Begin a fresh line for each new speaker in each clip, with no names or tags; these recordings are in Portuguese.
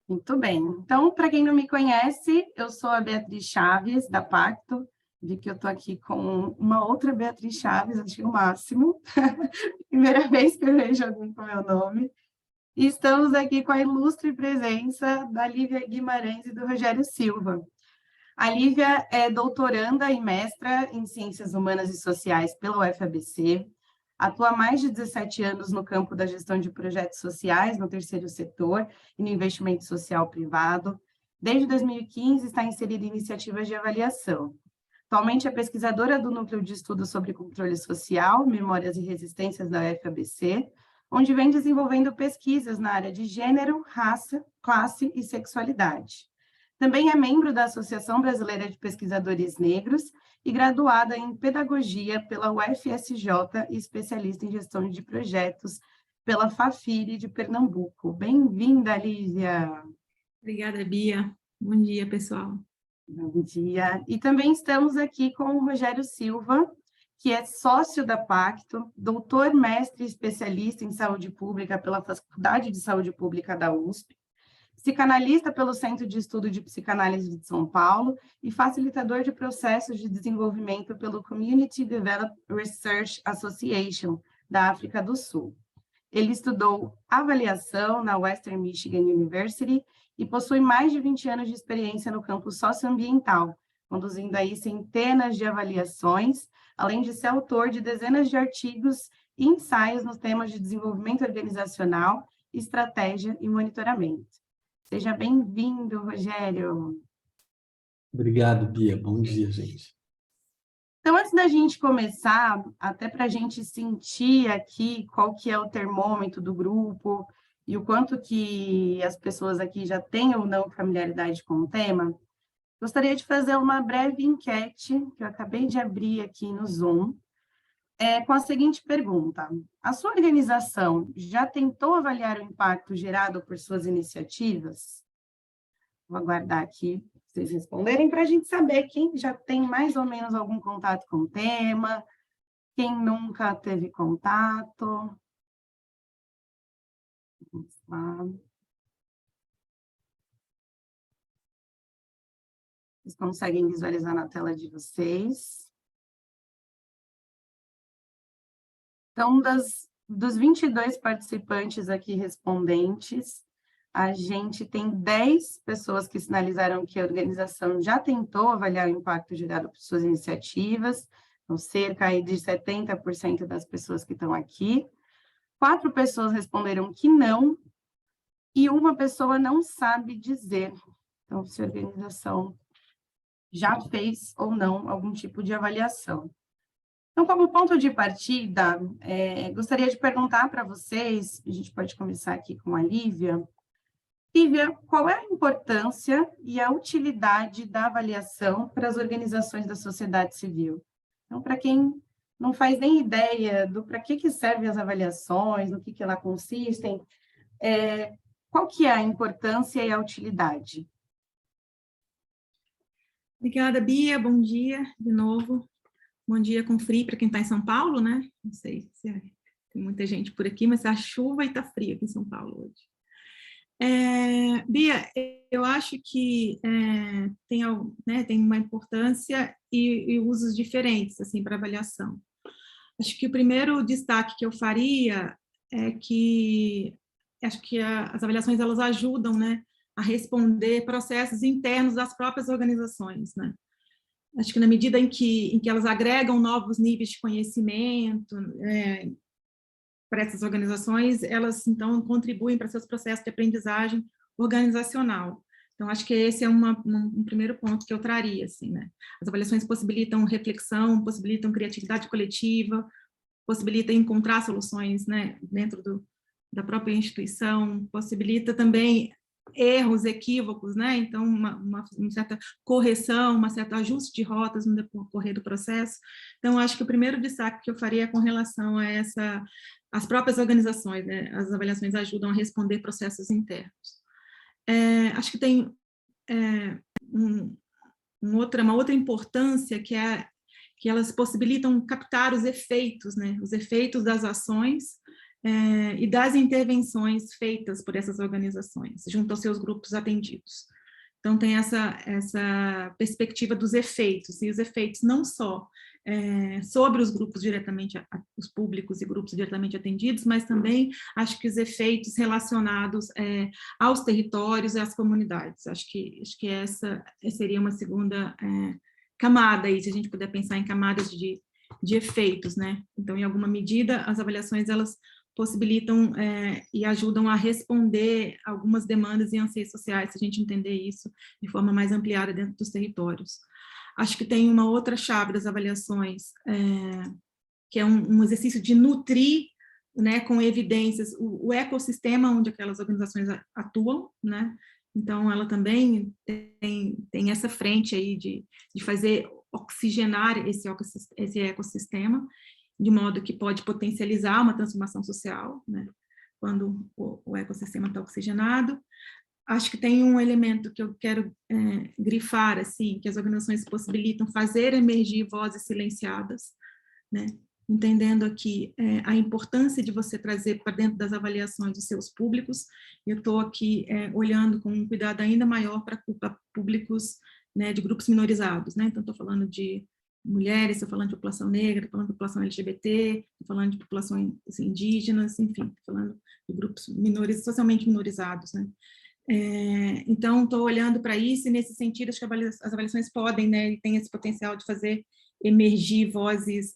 Muito bem. Então, para quem não me conhece, eu sou a Beatriz Chaves, da Pacto. Vi que eu estou aqui com uma outra Beatriz Chaves, achei o máximo. Primeira vez que eu vejo alguém com meu nome. E estamos aqui com a ilustre presença da Lívia Guimarães e do Rogério Silva. A Lívia é doutoranda e mestra em Ciências Humanas e Sociais pela UFABC, atua há mais de 17 anos no campo da gestão de projetos sociais no terceiro setor e no investimento social privado. Desde 2015 está inserida em iniciativas de avaliação. Atualmente é pesquisadora do Núcleo de Estudos sobre Controle Social, Memórias e Resistências da UFABC, onde vem desenvolvendo pesquisas na área de gênero, raça, classe e sexualidade. Também é membro da Associação Brasileira de Pesquisadores Negros e graduada em Pedagogia pela UFSJ e especialista em gestão de projetos pela FAFIRE de Pernambuco. Bem-vinda, Lívia!
Obrigada, Bia. Bom dia, pessoal.
Bom dia. E também estamos aqui com o Rogério Silva, que é sócio da Pacto, doutor, mestre e especialista em saúde pública pela Faculdade de Saúde Pública da USP, psicanalista pelo Centro de Estudo de Psicanálise de São Paulo e facilitador de processos de desenvolvimento pelo Community Development Research Association da África do Sul. Ele estudou avaliação na Western Michigan University e possui mais de 20 anos de experiência no campo socioambiental, conduzindo aí centenas de avaliações, além de ser autor de dezenas de artigos e ensaios nos temas de desenvolvimento organizacional, estratégia e monitoramento. Seja bem-vindo, Rogério.
Obrigado, Bia. Bom dia, gente.
Então, antes da gente começar, até para a gente sentir aqui qual que é o termômetro do grupo e o quanto que as pessoas aqui já têm ou não familiaridade com o tema, gostaria de fazer uma breve enquete, que eu acabei de abrir aqui no Zoom, com a seguinte pergunta: a sua organização já tentou avaliar o impacto gerado por suas iniciativas? Vou aguardar aqui vocês responderem para a gente saber quem já tem mais ou menos algum contato com o tema, quem nunca teve contato. Vamos lá. Vocês conseguem visualizar na tela de vocês? Então, dos 22 participantes aqui respondentes, a gente tem 10 pessoas que sinalizaram que a organização já tentou avaliar o impacto gerado por suas iniciativas, então, cerca aí de 70% das pessoas que estão aqui. 4 pessoas responderam que não, e uma pessoa não sabe dizer, então, se a organização já fez ou não algum tipo de avaliação. Então, como ponto de partida, gostaria de perguntar para vocês, a gente pode começar aqui com a Lívia. Lívia, qual é a importância e a utilidade da avaliação para as organizações da sociedade civil? Então, para quem não faz nem ideia do para que servem as avaliações, no que elas consistem, qual que é a importância e a utilidade?
Obrigada, Bia. Bom dia de novo. Bom dia com frio para quem está em São Paulo, né? Não sei se tem muita gente por aqui, mas a chuva e está frio aqui em São Paulo hoje. Bia, eu acho que tem uma importância e usos diferentes assim, para avaliação. Acho que o primeiro destaque que eu faria é que acho que as avaliações elas ajudam, né, a responder processos internos das próprias organizações, né? Acho que na medida em que elas agregam novos níveis de conhecimento para essas organizações, elas, então, contribuem para seus processos de aprendizagem organizacional. Então, acho que esse é um primeiro ponto que eu traria, assim, né? As avaliações possibilitam reflexão, possibilitam criatividade coletiva, possibilitam encontrar soluções, né, dentro da própria instituição, possibilita também erros, equívocos, né? Então, uma certa correção, um certo ajuste de rotas no decorrer do processo. Então, acho que o primeiro destaque que eu faria é com relação a as próprias organizações, né? As avaliações ajudam a responder processos internos. Acho que tem uma outra importância que elas possibilitam captar os efeitos, né? Os efeitos das ações e das intervenções feitas por essas organizações, junto aos seus grupos atendidos. Então, tem essa perspectiva dos efeitos, e os efeitos não só sobre os grupos diretamente, os públicos e grupos diretamente atendidos, mas também, acho que os efeitos relacionados aos territórios e às comunidades. Acho que essa seria uma segunda camada, aí, se a gente puder pensar em camadas de efeitos, né? Então, em alguma medida, as avaliações, elas possibilitam e ajudam a responder algumas demandas e anseios sociais, se a gente entender isso de forma mais ampliada dentro dos territórios. Acho que tem uma outra chave das avaliações, que é um exercício de nutrir, né, com evidências, o ecossistema onde aquelas organizações atuam, né? Então, ela também tem essa frente aí de fazer oxigenar esse ecossistema, de modo que pode potencializar uma transformação social, né, quando o ecossistema está oxigenado. Acho que tem um elemento que eu quero grifar, assim, que as organizações possibilitam fazer emergir vozes silenciadas, né, entendendo aqui a importância de você trazer para dentro das avaliações os seus públicos. Eu estou aqui olhando com um cuidado ainda maior para públicos, né, de grupos minorizados, né, então estou falando de mulheres, estou falando de população negra, estou falando de população LGBT, estou falando de populações indígenas, enfim, estou falando de grupos socialmente minorizados, né. Então, estou olhando para isso, e nesse sentido, acho que as avaliações podem, né, e têm esse potencial de fazer emergir vozes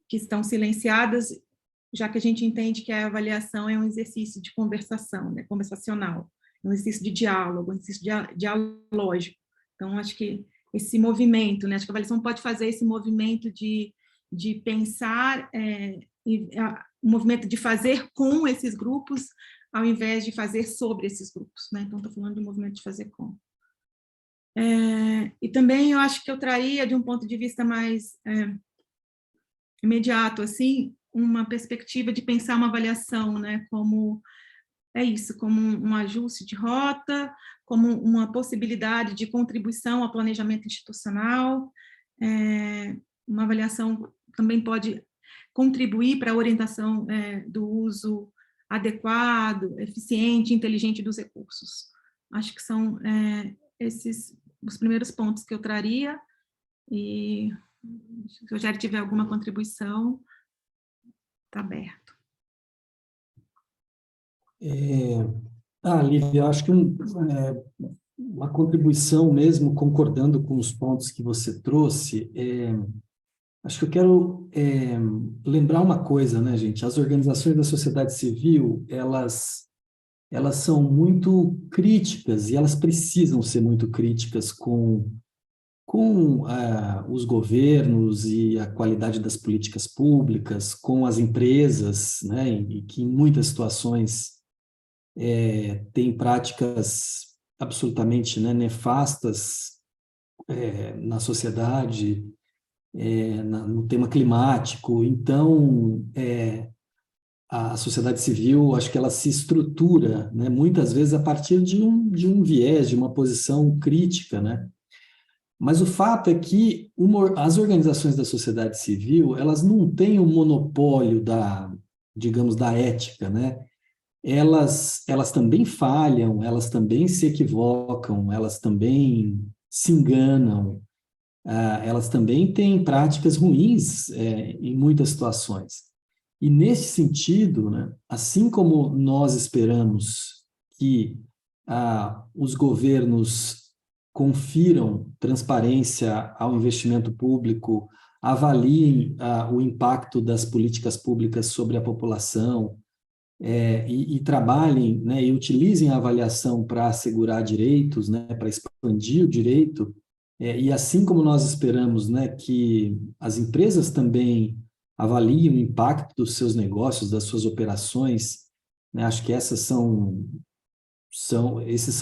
que estão silenciadas, já que a gente entende que a avaliação é um exercício de conversação, né, conversacional, um exercício de diálogo, um exercício dialógico. Então, acho que esse movimento, né, acho que a avaliação pode fazer esse movimento de pensar, um movimento de fazer com esses grupos, ao invés de fazer sobre esses grupos, né? Então, estou falando de um movimento de fazer com. E também eu acho que eu traria, de um ponto de vista mais imediato, assim, uma perspectiva de pensar uma avaliação, né, como como um ajuste de rota, como uma possibilidade de contribuição ao planejamento institucional. Uma avaliação também pode contribuir para a orientação do uso adequado, eficiente, inteligente dos recursos. Acho que são esses os primeiros pontos que eu traria, e se eu já tiver alguma contribuição, está aberto.
Lívia, eu acho que uma contribuição mesmo, concordando com os pontos que você trouxe, acho que eu quero lembrar uma coisa, né, gente? As organizações da sociedade civil, elas são muito críticas, e elas precisam ser muito críticas com os governos e a qualidade das políticas públicas, com as empresas, né, e que em muitas situações têm práticas absolutamente, né, nefastas na sociedade, no tema climático. Então, a sociedade civil, acho que ela se estrutura, né, muitas vezes a partir de um viés, de uma posição crítica, né? Mas o fato é que as organizações da sociedade civil, elas não têm o monopólio digamos, da ética, né? Elas também falham, elas também se equivocam, elas também se enganam, elas também têm práticas ruins em muitas situações. E nesse sentido, né, assim como nós esperamos que os governos confiram transparência ao investimento público, avaliem o impacto das políticas públicas sobre a população, e trabalhem, né, e utilizem a avaliação para assegurar direitos, né, para expandir o direito, e assim como nós esperamos, né, que as empresas também avaliem o impacto dos seus negócios, das suas operações, né, acho que esses são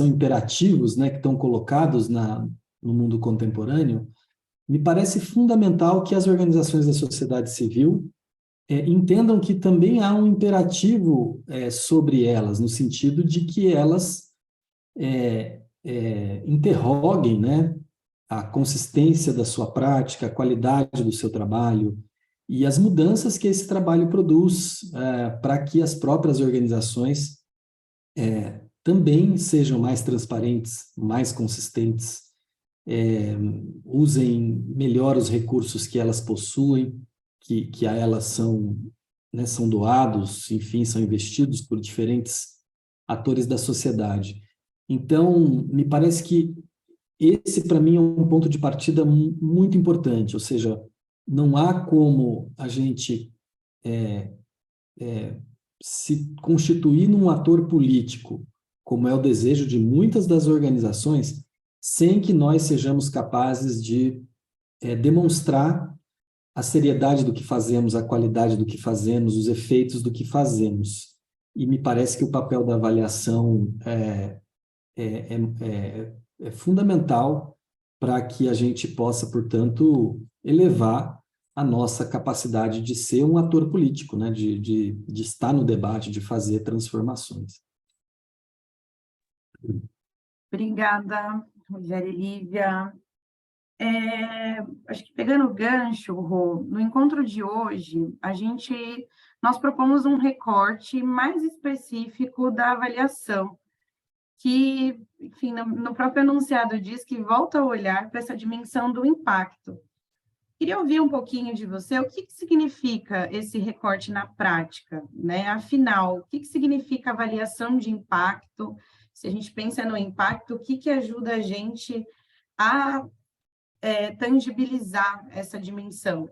imperativos, né, que estão colocados no mundo contemporâneo. Me parece fundamental que as organizações da sociedade civil entendam que também há um imperativo sobre elas, no sentido de que elas interroguem, né, a consistência da sua prática, a qualidade do seu trabalho, e as mudanças que esse trabalho produz para que as próprias organizações também sejam mais transparentes, mais consistentes, usem melhor os recursos que elas possuem, que a elas são, né, são doados, enfim, são investidos por diferentes atores da sociedade. Então, me parece que esse, para mim, é um ponto de partida muito importante, ou seja, não há como a gente se constituir num ator político, como é o desejo de muitas das organizações, sem que nós sejamos capazes de demonstrar a seriedade do que fazemos, a qualidade do que fazemos, os efeitos do que fazemos. E me parece que o papel da avaliação é fundamental para que a gente possa, portanto, elevar a nossa capacidade de ser um ator político, né? de estar no debate, de fazer transformações.
Obrigada, Rogério e Lívia. Acho que pegando o gancho, Rô, no encontro de hoje, nós propomos um recorte mais específico da avaliação, que, enfim, no próprio enunciado diz que volta a olhar para essa dimensão do impacto. Queria ouvir um pouquinho de você, o que significa esse recorte na prática, né? Afinal, o que significa avaliação de impacto? Se a gente pensa no impacto, o que ajuda a gente a tangibilizar essa dimensão?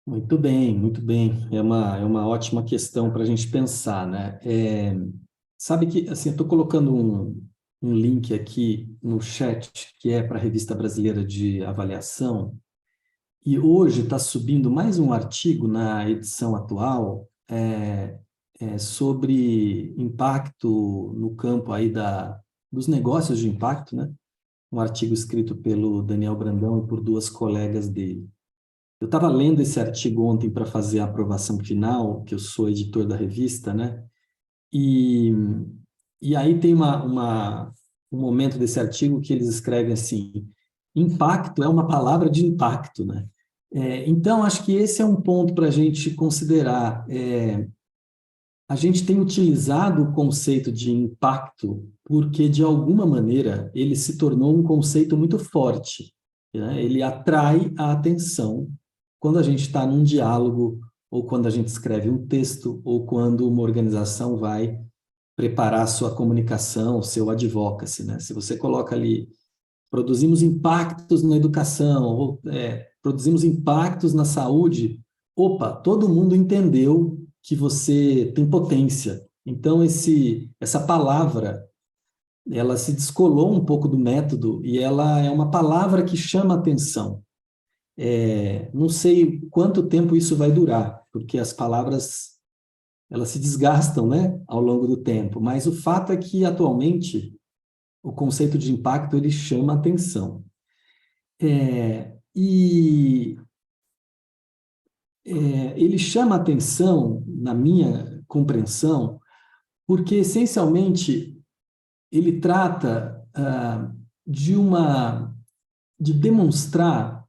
Muito bem, muito bem. É uma ótima questão para a gente pensar, né? Sabe que, assim, eu estou colocando um link aqui no chat, que é para a Revista Brasileira de Avaliação, e hoje está subindo mais um artigo na edição atual sobre impacto no campo aí dos negócios de impacto, né? Um artigo escrito pelo Daniel Brandão e por duas colegas dele. Eu estava lendo esse artigo ontem para fazer a aprovação final, que eu sou editor da revista, né? E aí tem um momento desse artigo que eles escrevem assim: impacto é uma palavra de impacto, né? Então, acho que esse é um ponto para a gente considerar. A gente tem utilizado o conceito de impacto porque, de alguma maneira, ele se tornou um conceito muito forte, né? Ele atrai a atenção quando a gente está num diálogo, ou quando a gente escreve um texto, ou quando uma organização vai preparar sua comunicação, seu advocacy, né? Se você coloca ali, produzimos impactos na educação, ou produzimos impactos na saúde, opa, todo mundo entendeu que você tem potência. Então, essa palavra, ela se descolou um pouco do método e ela é uma palavra que chama atenção. Não sei quanto tempo isso vai durar, porque as palavras elas se desgastam, né, ao longo do tempo, mas o fato é que, atualmente, o conceito de impacto ele chama atenção. Ele chama atenção, na minha compreensão, porque, essencialmente, ele trata de demonstrar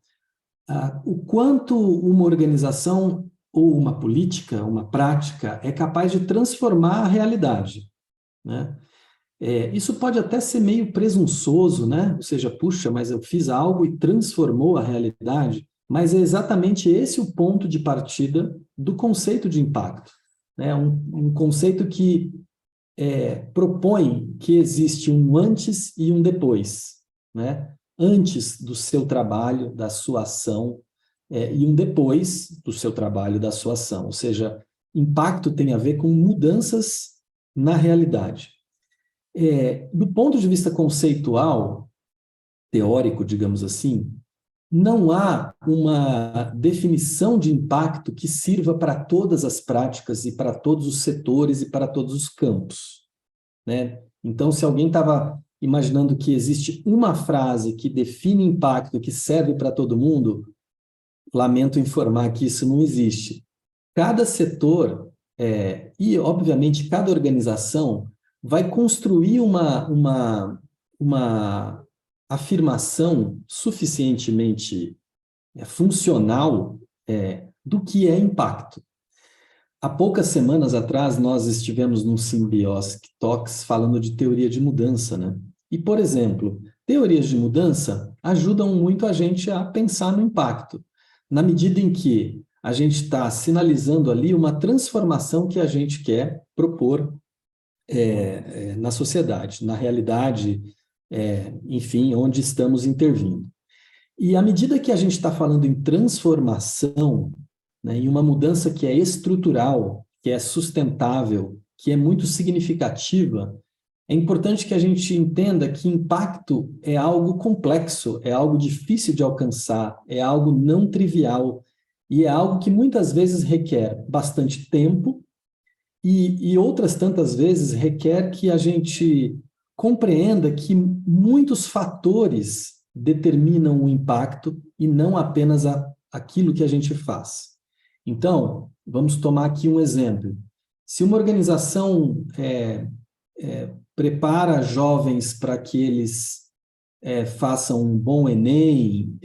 o quanto uma organização ou uma política, uma prática, é capaz de transformar a realidade, né? Isso pode até ser meio presunçoso, né? Ou seja, puxa, mas eu fiz algo e transformou a realidade, mas é exatamente esse o ponto de partida do conceito de impacto, né? Um conceito que propõe que existe um antes e um depois, né? Antes do seu trabalho, da sua ação, e um depois do seu trabalho, da sua ação. Ou seja, impacto tem a ver com mudanças na realidade. Do ponto de vista conceitual, teórico, digamos assim, não há uma definição de impacto que sirva para todas as práticas e para todos os setores e para todos os campos, né? Então, se alguém estava imaginando que existe uma frase que define impacto que serve para todo mundo, lamento informar que isso não existe. Cada setor e, obviamente, cada organização vai construir uma afirmação suficientemente funcional do que é impacto. Há poucas semanas atrás, nós estivemos num Symbiotic Talks falando de teoria de mudança, né? E, por exemplo, teorias de mudança ajudam muito a gente a pensar no impacto, na medida em que a gente está sinalizando ali uma transformação que a gente quer propor na sociedade, na realidade, enfim, onde estamos intervindo. E à medida que a gente está falando em transformação, né, em uma mudança que é estrutural, que é sustentável, que é muito significativa, é importante que a gente entenda que impacto é algo complexo, é algo difícil de alcançar, é algo não trivial, e é algo que muitas vezes requer bastante tempo e outras tantas vezes requer que a gente compreenda que muitos fatores determinam o impacto e não apenas aquilo que a gente faz. Então, vamos tomar aqui um exemplo. Se uma organização prepara jovens para que eles façam um bom Enem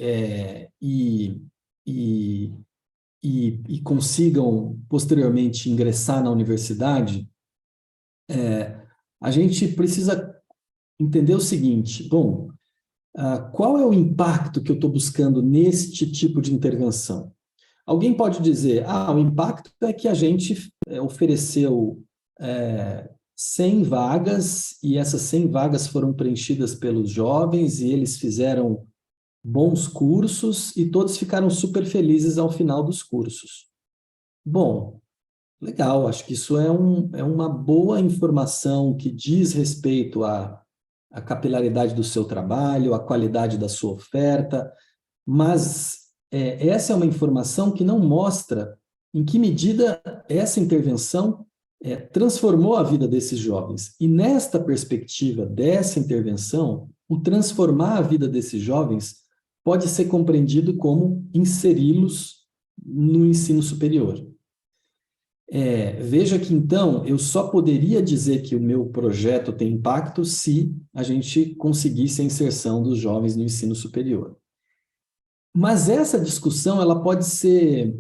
e consigam posteriormente ingressar na universidade, a gente precisa entender o seguinte: bom, qual é o impacto que eu estou buscando neste tipo de intervenção? Alguém pode dizer, o impacto é que a gente ofereceu 100 vagas e essas 100 vagas foram preenchidas pelos jovens e eles fizeram bons cursos e todos ficaram super felizes ao final dos cursos. Bom, legal, acho que isso é uma boa informação que diz respeito à capilaridade do seu trabalho, à qualidade da sua oferta, mas essa é uma informação que não mostra em que medida essa intervenção transformou a vida desses jovens. E nesta perspectiva dessa intervenção, o transformar a vida desses jovens pode ser compreendido como inseri-los no ensino superior. Veja que, então, eu só poderia dizer que o meu projeto tem impacto se a gente conseguisse a inserção dos jovens no ensino superior. Mas essa discussão ela pode ser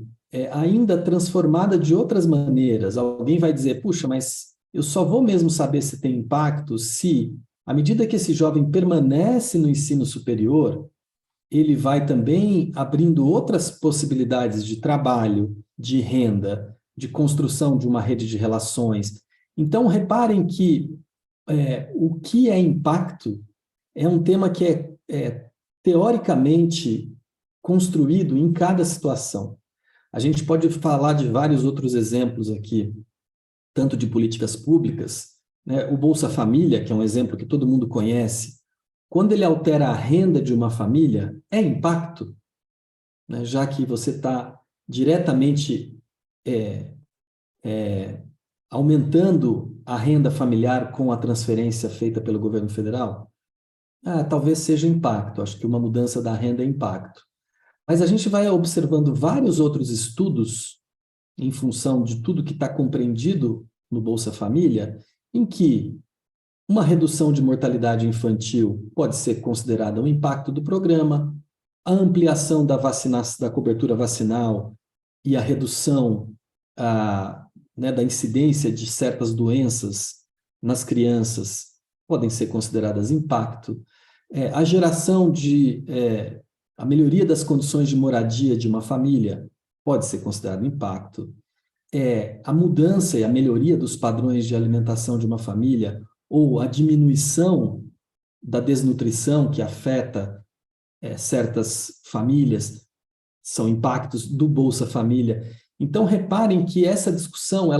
ainda transformada de outras maneiras. Alguém vai dizer, puxa, mas eu só vou mesmo saber se tem impacto se, à medida que esse jovem permanece no ensino superior, ele vai também abrindo outras possibilidades de trabalho, de renda, de construção de uma rede de relações. Então, reparem que o que é impacto é um tema que é teoricamente construído em cada situação. A gente pode falar de vários outros exemplos aqui, tanto de políticas públicas, né? O Bolsa Família, que é um exemplo que todo mundo conhece, quando ele altera a renda de uma família, é impacto, né? Já que você está diretamente aumentando a renda familiar com a transferência feita pelo governo federal. Talvez seja impacto, acho que uma mudança da renda é impacto. Mas a gente vai observando vários outros estudos em função de tudo que está compreendido no Bolsa Família, em que uma redução de mortalidade infantil pode ser considerada um impacto do programa, a ampliação da cobertura vacinal e a redução da incidência de certas doenças nas crianças podem ser consideradas impacto, a geração a melhoria das condições de moradia de uma família pode ser considerado impacto, a mudança e a melhoria dos padrões de alimentação de uma família ou a diminuição da desnutrição que afeta certas famílias são impactos do Bolsa Família. Então, reparem que essa discussão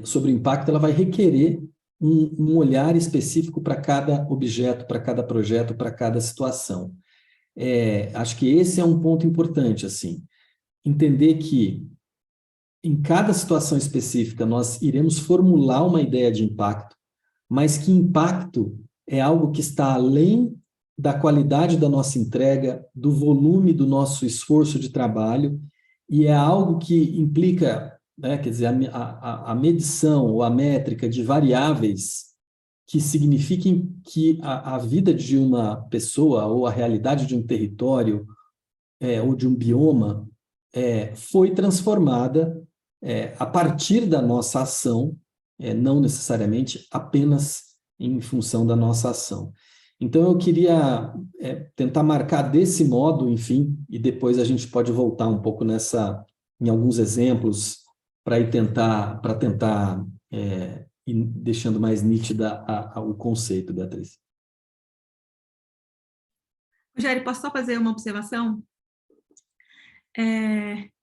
sobre o impacto ela vai requerer um olhar específico para cada objeto, para cada projeto, para cada situação. Acho que esse é um ponto importante, assim, entender que em cada situação específica nós iremos formular uma ideia de impacto, mas que impacto é algo que está além da qualidade da nossa entrega, do volume do nosso esforço de trabalho, e é algo que implica, quer dizer, a medição ou a métrica de variáveis que signifiquem que a vida de uma pessoa ou a realidade de um território ou de um bioma foi transformada a partir da nossa ação, não necessariamente apenas em função da nossa ação. Então, eu queria tentar marcar desse modo, enfim, e depois a gente pode voltar um pouco em alguns exemplos para tentar ir deixando mais nítida o conceito, Beatriz.
Rogério, posso só fazer uma observação?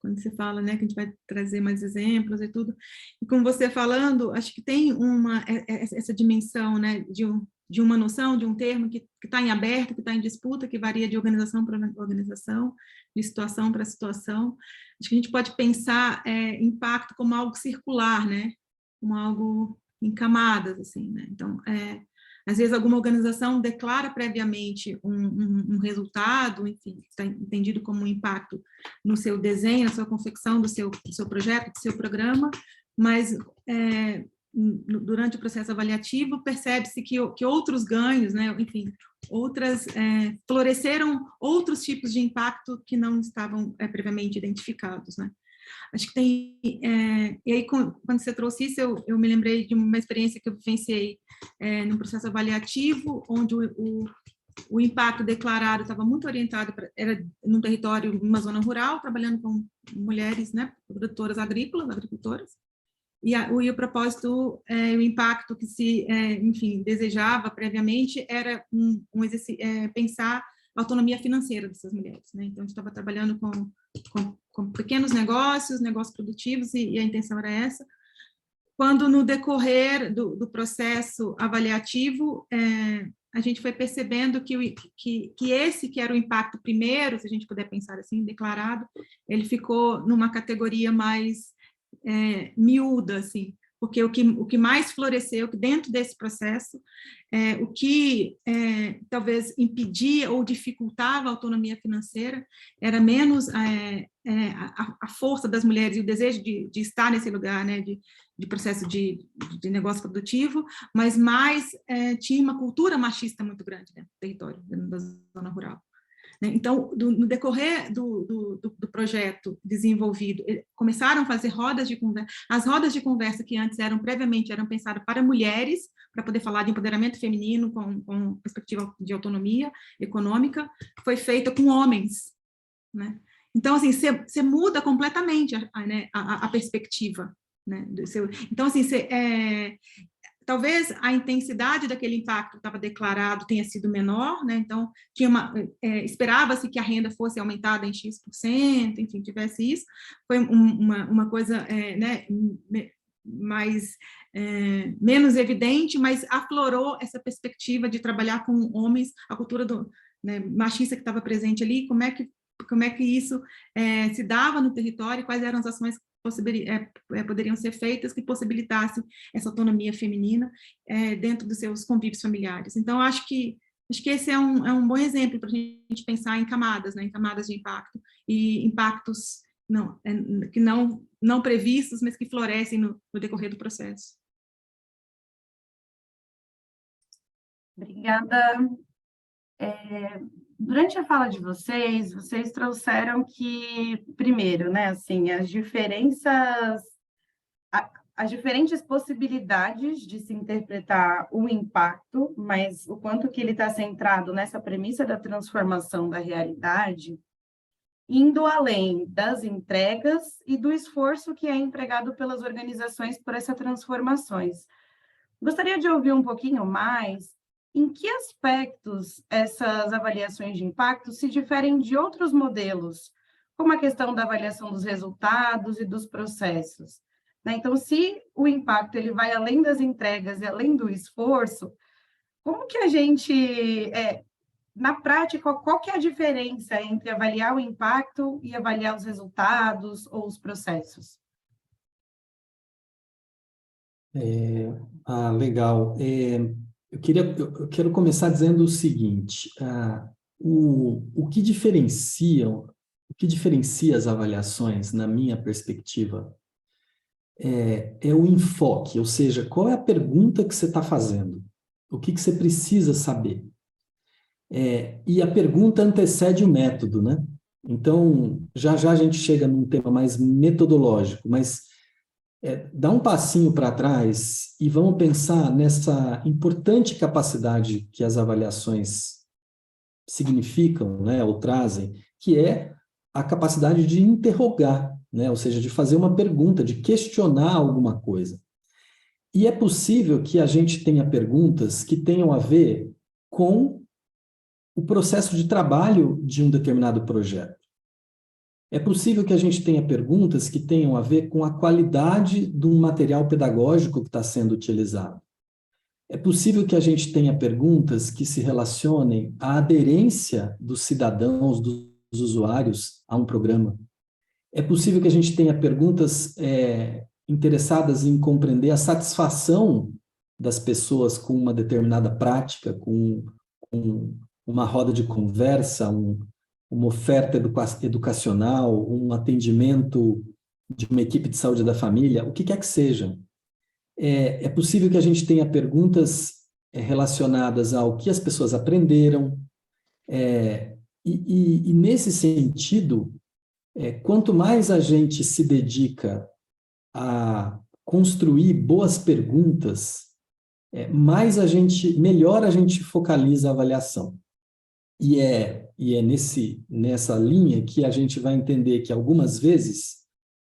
Quando você fala, né, que a gente vai trazer mais exemplos e tudo, e com você falando, acho que tem essa dimensão, né, de uma noção, de um termo que está em aberto, que está em disputa, que varia de organização para organização, de situação para situação. Acho que a gente pode pensar impacto como algo circular, né, como algo em camadas, assim, né, então, às vezes, alguma organização declara previamente um resultado, enfim, está entendido como um impacto no seu desenho, na sua confecção do seu projeto, do seu programa, mas durante o processo avaliativo percebe-se que outros ganhos, né, enfim, floresceram outros tipos de impacto que não estavam previamente identificados, né. Acho que tem... e aí, quando você trouxe isso, eu me lembrei de uma experiência que eu vivenciei num processo avaliativo, onde o impacto declarado estava muito orientado, era num território, numa zona rural, trabalhando com mulheres, né, produtoras agricultoras, e o propósito, o impacto que se, enfim, desejava previamente era pensar a autonomia financeira dessas mulheres, né? Então, a gente estava trabalhando com pequenos negócios produtivos, e a intenção era essa. Quando, no decorrer do processo avaliativo, a gente foi percebendo que esse que era o impacto primeiro, se a gente puder pensar assim, declarado, ele ficou numa categoria mais miúda, assim, porque o que mais floresceu, que dentro desse processo, o que talvez impedia ou dificultava a autonomia financeira era menos a força das mulheres e o desejo de estar nesse lugar, né, de processo de negócio produtivo, mas mais tinha uma cultura machista muito grande dentro do território, dentro da zona rural. Então, no decorrer do projeto desenvolvido, começaram a fazer rodas de conversa. As rodas de conversa que antes previamente eram pensadas para mulheres, para poder falar de empoderamento feminino com perspectiva de autonomia econômica, foi feita com homens, né? Então, assim, você muda completamente a perspectiva, né? Então, assim, talvez a intensidade daquele impacto estava declarado tenha sido menor, né? Então, esperava-se que a renda fosse aumentada em X%, enfim, tivesse isso. Foi uma coisa né, menos evidente, mas aflorou essa perspectiva de trabalhar com homens, a cultura né, machista que estava presente ali, como é que isso se dava no território, quais eram as ações poderiam ser feitas que possibilitassem essa autonomia feminina dentro dos seus convívios familiares. Então, acho que esse é um bom exemplo para a gente pensar em camadas, né, em camadas de impacto, e impactos que não previstos, mas que florescem no decorrer do processo.
Obrigada. Durante a fala de vocês trouxeram que, primeiro, né, assim, as diferentes possibilidades de se interpretar o impacto, mas o quanto que ele está centrado nessa premissa da transformação da realidade, indo além das entregas e do esforço que é empregado pelas organizações por essas transformações. Gostaria de ouvir um pouquinho mais em que aspectos essas avaliações de impacto se diferem de outros modelos, como a questão da avaliação dos resultados e dos processos. Então, se o impacto ele vai além das entregas e além do esforço, como que a gente, na prática, qual que é a diferença entre avaliar o impacto e avaliar os resultados ou os processos?
Legal. Eu quero começar dizendo o seguinte: o que diferencia as avaliações, na minha perspectiva, é o enfoque, ou seja, qual é a pergunta que você está fazendo, o que você precisa saber. E a pergunta antecede o método, né? Então, já já a gente chega num tema mais metodológico, mas dá um passinho para trás e vamos pensar nessa importante capacidade que as avaliações significam, né, ou trazem, que é a capacidade de interrogar, né, ou seja, de fazer uma pergunta, de questionar alguma coisa. E é possível que a gente tenha perguntas que tenham a ver com o processo de trabalho de um determinado projeto. É possível que a gente tenha perguntas que tenham a ver com a qualidade de um material pedagógico que está sendo utilizado. É possível que a gente tenha perguntas que se relacionem à aderência dos cidadãos, dos usuários a um programa. É possível que a gente tenha perguntas interessadas em compreender a satisfação das pessoas com uma determinada prática, com uma roda de conversa, uma oferta educacional, um atendimento de uma equipe de saúde da família, o que quer que seja. É possível que a gente tenha perguntas relacionadas ao que as pessoas aprenderam, e nesse sentido, quanto mais a gente se dedica a construir boas perguntas, melhor a gente focaliza a avaliação. E é nessa linha que a gente vai entender que algumas vezes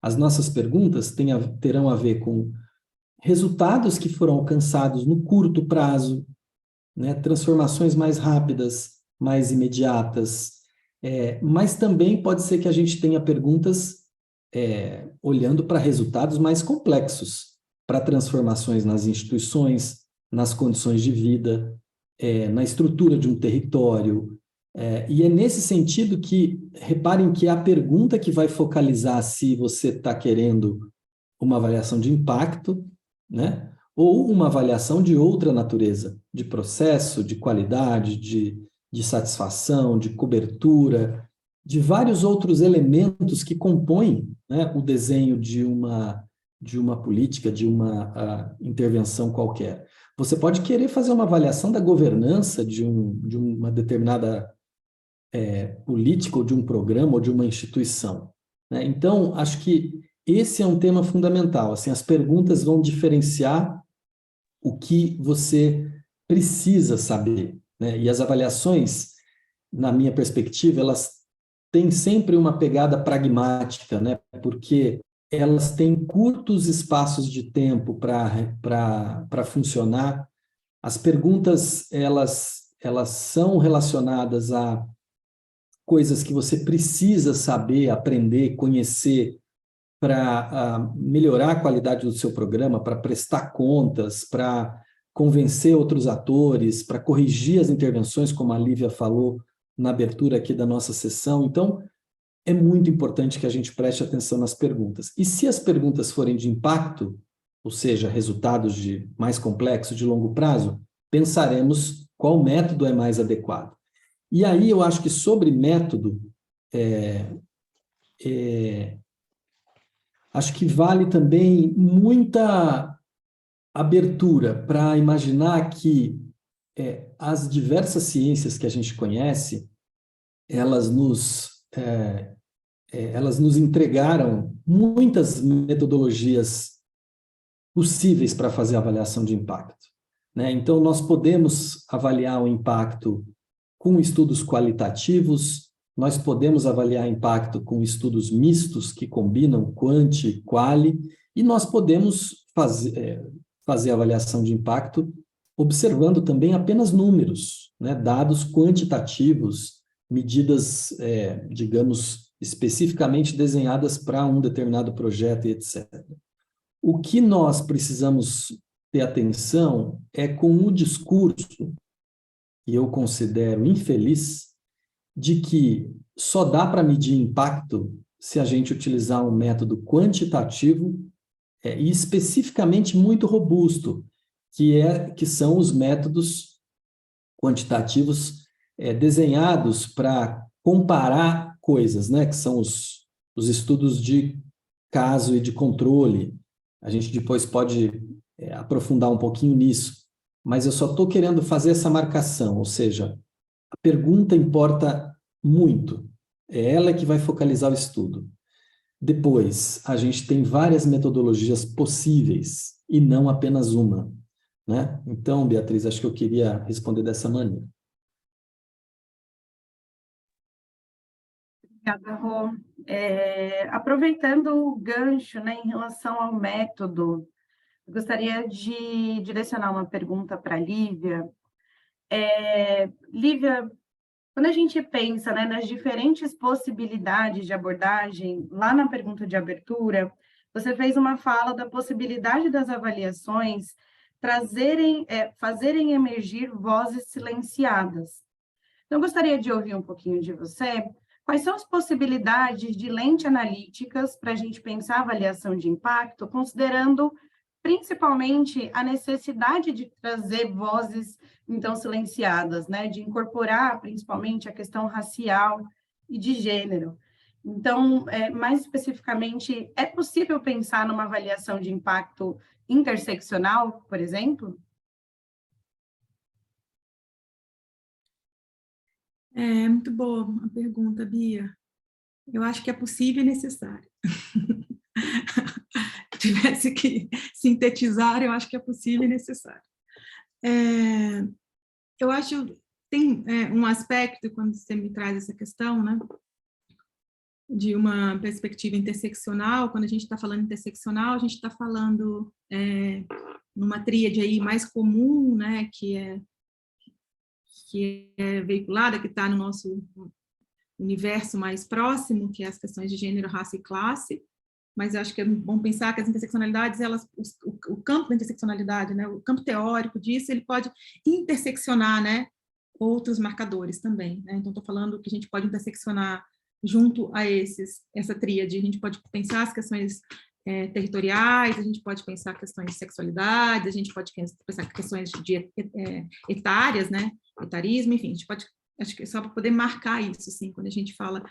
as nossas perguntas terão a ver com resultados que foram alcançados no curto prazo, né, transformações mais rápidas, mais imediatas, mas também pode ser que a gente tenha perguntas olhando para resultados mais complexos, para transformações nas instituições, nas condições de vida, na estrutura de um território. E é nesse sentido que, reparem que a pergunta que vai focalizar se você está querendo uma avaliação de impacto, né, ou uma avaliação de outra natureza, de processo, de qualidade, de satisfação, de cobertura, de vários outros elementos que compõem, né, o desenho de uma política, de uma intervenção qualquer. Você pode querer fazer uma avaliação da governança de uma determinada política, ou de um programa, ou de uma instituição, né? Então, acho que esse é um tema fundamental. Assim, as perguntas vão diferenciar o que você precisa saber, né? E as avaliações, na minha perspectiva, elas têm sempre uma pegada pragmática, né? Porque elas têm curtos espaços de tempo para funcionar. As perguntas, elas são relacionadas a coisas que você precisa saber, aprender, conhecer para melhorar a qualidade do seu programa, para prestar contas, para convencer outros atores, para corrigir as intervenções, como a Lívia falou na abertura aqui da nossa sessão. Então, é muito importante que a gente preste atenção nas perguntas. E se as perguntas forem de impacto, ou seja, resultados mais complexos, de longo prazo, pensaremos qual método é mais adequado. E aí eu acho que sobre método, acho que vale também muita abertura para imaginar que as diversas ciências que a gente conhece, elas nos entregaram muitas metodologias possíveis para fazer avaliação de impacto, né? Então, nós podemos avaliar o impacto com estudos qualitativos, nós podemos avaliar impacto com estudos mistos que combinam quanti e quali, e nós podemos fazer avaliação de impacto observando também apenas números, né, dados quantitativos, medidas, digamos, especificamente desenhadas para um determinado projeto e etc. O que nós precisamos ter atenção é com o discurso, que eu considero infeliz, de que só dá para medir impacto se a gente utilizar um método quantitativo e especificamente muito robusto, que são os métodos quantitativos desenhados para comparar coisas, né? Que são os estudos de caso e de controle. A gente depois pode aprofundar um pouquinho nisso, mas eu só estou querendo fazer essa marcação, ou seja, a pergunta importa muito. É ela que vai focalizar o estudo. Depois, a gente tem várias metodologias possíveis e não apenas uma, né? Então, Beatriz, acho que eu queria responder dessa maneira.
Obrigada, Rô. Aproveitando o gancho, né, em relação ao método, eu gostaria de direcionar uma pergunta para a Lívia. Lívia, quando a gente pensa, né, nas diferentes possibilidades de abordagem, lá na pergunta de abertura, você fez uma fala da possibilidade das avaliações fazerem emergir vozes silenciadas. Então, eu gostaria de ouvir um pouquinho de você. Quais são as possibilidades de lente analíticas para a gente pensar a avaliação de impacto, considerando principalmente a necessidade de trazer vozes, então, silenciadas, né? De incorporar principalmente a questão racial e de gênero. Então, mais especificamente, é possível pensar numa avaliação de impacto interseccional, por exemplo?
É muito boa a pergunta, Bia. Eu acho que é possível e necessário. Se tivesse que sintetizar, eu acho que é possível e necessário. Eu acho que tem um aspecto, quando você me traz essa questão, né, de uma perspectiva interseccional. Quando a gente está falando interseccional, a gente está falando numa tríade aí mais comum, né, que é veiculada, que está no nosso universo mais próximo, que é as questões de gênero, raça e classe. Mas eu acho que é bom pensar que as interseccionalidades, o campo da interseccionalidade, né, o campo teórico disso, ele pode interseccionar, né, outros marcadores também, né? Então, estou falando que a gente pode interseccionar junto a essa tríade. A gente pode pensar as questões territoriais, a gente pode pensar questões de sexualidade, a gente pode pensar questões de etárias, né, etarismo, enfim, a gente pode, acho que é só para poder marcar isso, assim, quando a gente fala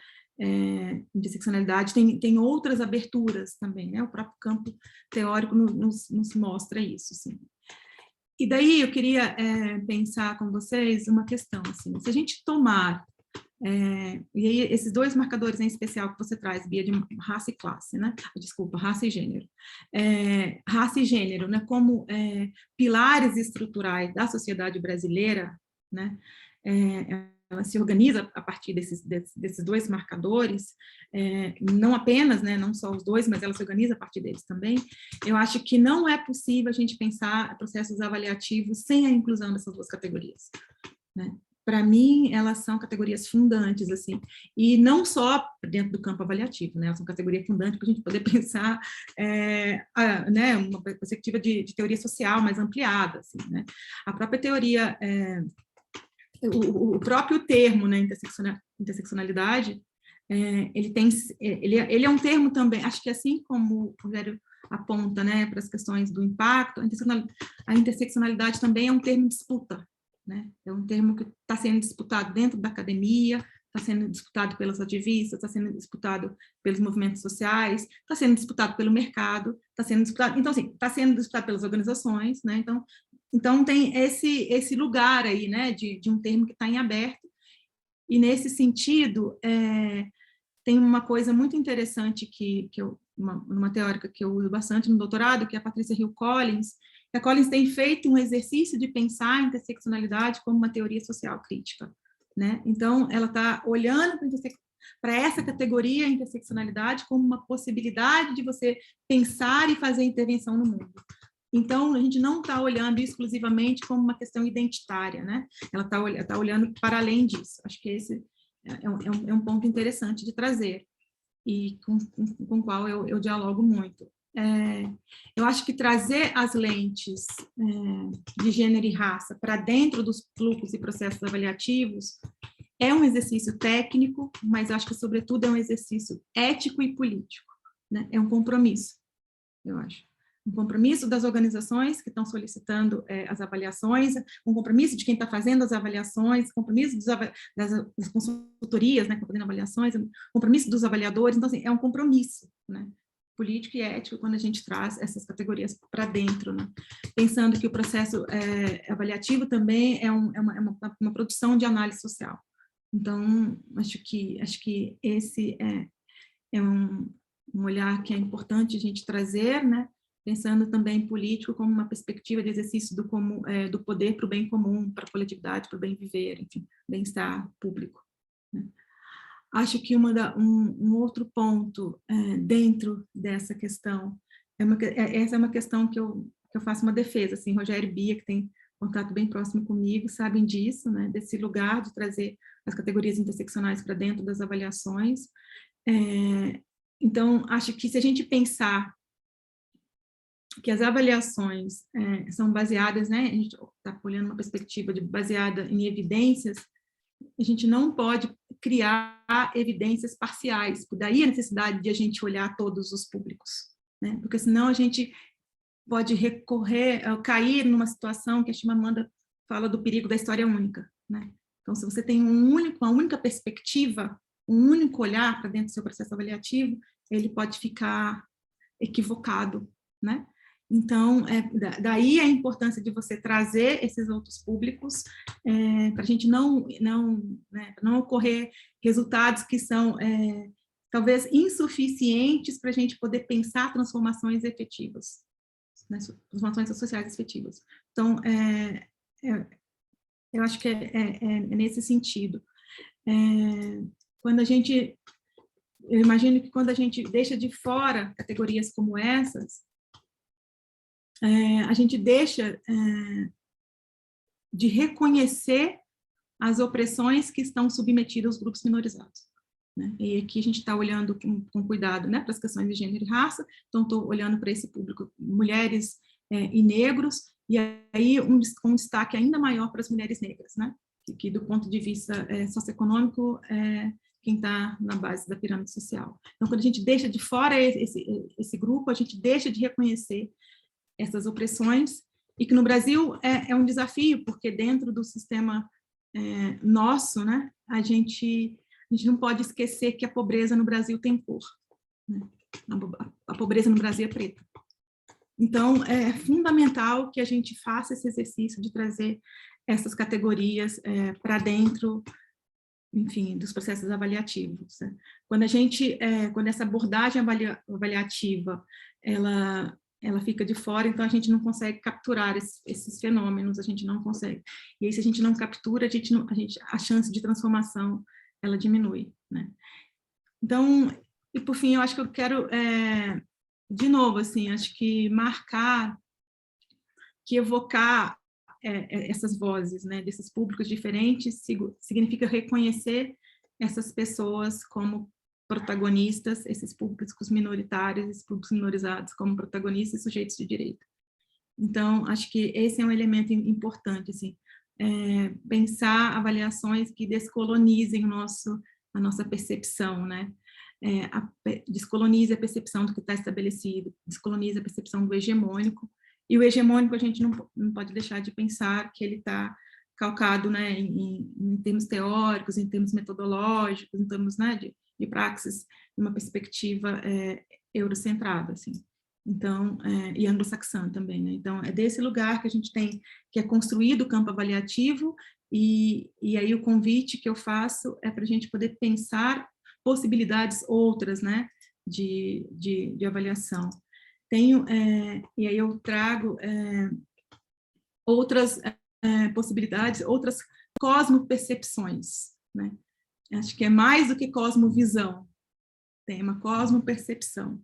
interseccionalidade, tem outras aberturas também, né, o próprio campo teórico nos mostra isso, assim. E daí eu queria pensar com vocês uma questão, assim, se a gente tomar, e aí esses dois marcadores em especial que você traz, Bia, de raça e classe, né? Desculpa, raça e gênero. Raça e gênero, né, como pilares estruturais da sociedade brasileira, né? Ela se organiza a partir desses dois marcadores, não apenas, né, não só os dois, mas ela se organiza a partir deles também. Eu acho que não é possível a gente pensar processos avaliativos sem a inclusão dessas duas categorias, né? Para mim, elas são categorias fundantes, assim, e não só dentro do campo avaliativo, né? Elas são categorias fundantes para a gente poder pensar, né, uma perspectiva de teoria social mais ampliada, assim, né? A própria teoria, o próprio termo, né, interseccionalidade, ele é um termo também, acho que assim como o Rogério aponta, né, para as questões do impacto, a interseccionalidade também é um termo de disputa, né? É um termo que está sendo disputado dentro da academia, está sendo disputado pelos ativistas, está sendo disputado pelos movimentos sociais, está sendo disputado pelo mercado, está sendo disputado, então, assim, está sendo disputado pelas organizações, né? Então tem esse lugar aí, né, de um termo que está em aberto, e nesse sentido, tem uma coisa muito interessante que uma teórica que eu uso bastante no doutorado, que é a Patricia Hill Collins. A Collins tem feito um exercício de pensar a interseccionalidade como uma teoria social crítica, né? Então, ela está olhando para essa categoria, interseccionalidade, como uma possibilidade de você pensar e fazer intervenção no mundo. Então, a gente não está olhando exclusivamente como uma questão identitária, né? Ela está olhando para além disso. Acho que esse é um ponto interessante de trazer, e com o qual eu dialogo muito. Eu acho que trazer as lentes de gênero e raça para dentro dos fluxos e processos avaliativos é um exercício técnico, mas eu acho que, sobretudo, é um exercício ético e político, né? É um compromisso, eu acho. Um compromisso das organizações que estão solicitando as avaliações, um compromisso de quem está fazendo as avaliações, compromisso das consultorias, né, que estão fazendo avaliações, compromisso dos avaliadores. Então, assim, é um compromisso, né, político e ético quando a gente traz essas categorias para dentro, né, pensando que o processo avaliativo também é uma produção de análise social, Então, acho que esse é um olhar que é importante a gente trazer, né? Pensando também político como uma perspectiva de exercício do poder para o bem comum, para a coletividade, para o bem viver, enfim, bem-estar público, né? Acho que um outro ponto dentro dessa questão, essa é uma questão que eu faço uma defesa, assim, Rogério e Bia, que tem contato bem próximo comigo, sabem disso, né, desse lugar de trazer as categorias interseccionais para dentro das avaliações. Então, acho que se a gente pensar que as avaliações são baseadas, né, a gente está olhando uma perspectiva baseada em evidências, a gente não pode criar evidências parciais, daí a necessidade de a gente olhar todos os públicos, né? Porque senão a gente pode cair numa situação que a Chimamanda fala do perigo da história única, né? Então, se você tem uma única perspectiva, um único olhar para dentro do seu processo avaliativo, ele pode ficar equivocado, né? Então, daí a importância de você trazer esses outros públicos para a gente não ocorrer resultados que são talvez insuficientes para a gente poder pensar transformações efetivas, né, transformações sociais efetivas. Então, eu acho que é nesse sentido. Eu imagino que quando a gente deixa de fora categorias como essas, a gente deixa de reconhecer as opressões que estão submetidas aos grupos minorizados, né? E aqui a gente está olhando com cuidado, né, para as questões de gênero e raça, então estou olhando para esse público, mulheres e negros, e aí um destaque ainda maior para as mulheres negras, né, que do ponto de vista socioeconômico quem está na base da pirâmide social. Então, quando a gente deixa de fora esse grupo, a gente deixa de reconhecer essas opressões, e que no Brasil é um desafio, porque dentro do sistema nosso, né, a gente não pode esquecer que a pobreza no Brasil tem cor, né? A pobreza no Brasil é preta. Então, é fundamental que a gente faça esse exercício de trazer essas categorias para dentro, enfim, dos processos avaliativos, né? Quando essa abordagem avaliativa, ela fica de fora, então a gente não consegue capturar esses fenômenos, a gente não consegue. E aí, se a gente não captura, a chance de transformação, ela diminui, né? Então, e por fim, eu acho que eu quero, de novo, assim, acho que marcar, que evocar essas vozes, né, desses públicos diferentes, significa reconhecer essas pessoas como protagonistas, esses públicos minoritários, esses públicos minorizados como protagonistas e sujeitos de direito. Então, acho que esse é um elemento importante, assim, pensar avaliações que descolonizem a nossa percepção, né? Descolonize a percepção do que está estabelecido, descolonize a percepção do hegemônico, e o hegemônico a gente não pode deixar de pensar que ele está calcado, né, em termos teóricos, em termos metodológicos, em termos, né, de praxis, uma perspectiva eurocentrada, assim. Então, e anglo-saxã também, né? Então, é desse lugar que a gente tem, que é construído o campo avaliativo, e aí o convite que eu faço é para a gente poder pensar possibilidades outras, né, de avaliação. E aí eu trago outras possibilidades, outras cosmopercepções, né? Acho que é mais do que cosmovisão, tem uma cosmopercepção.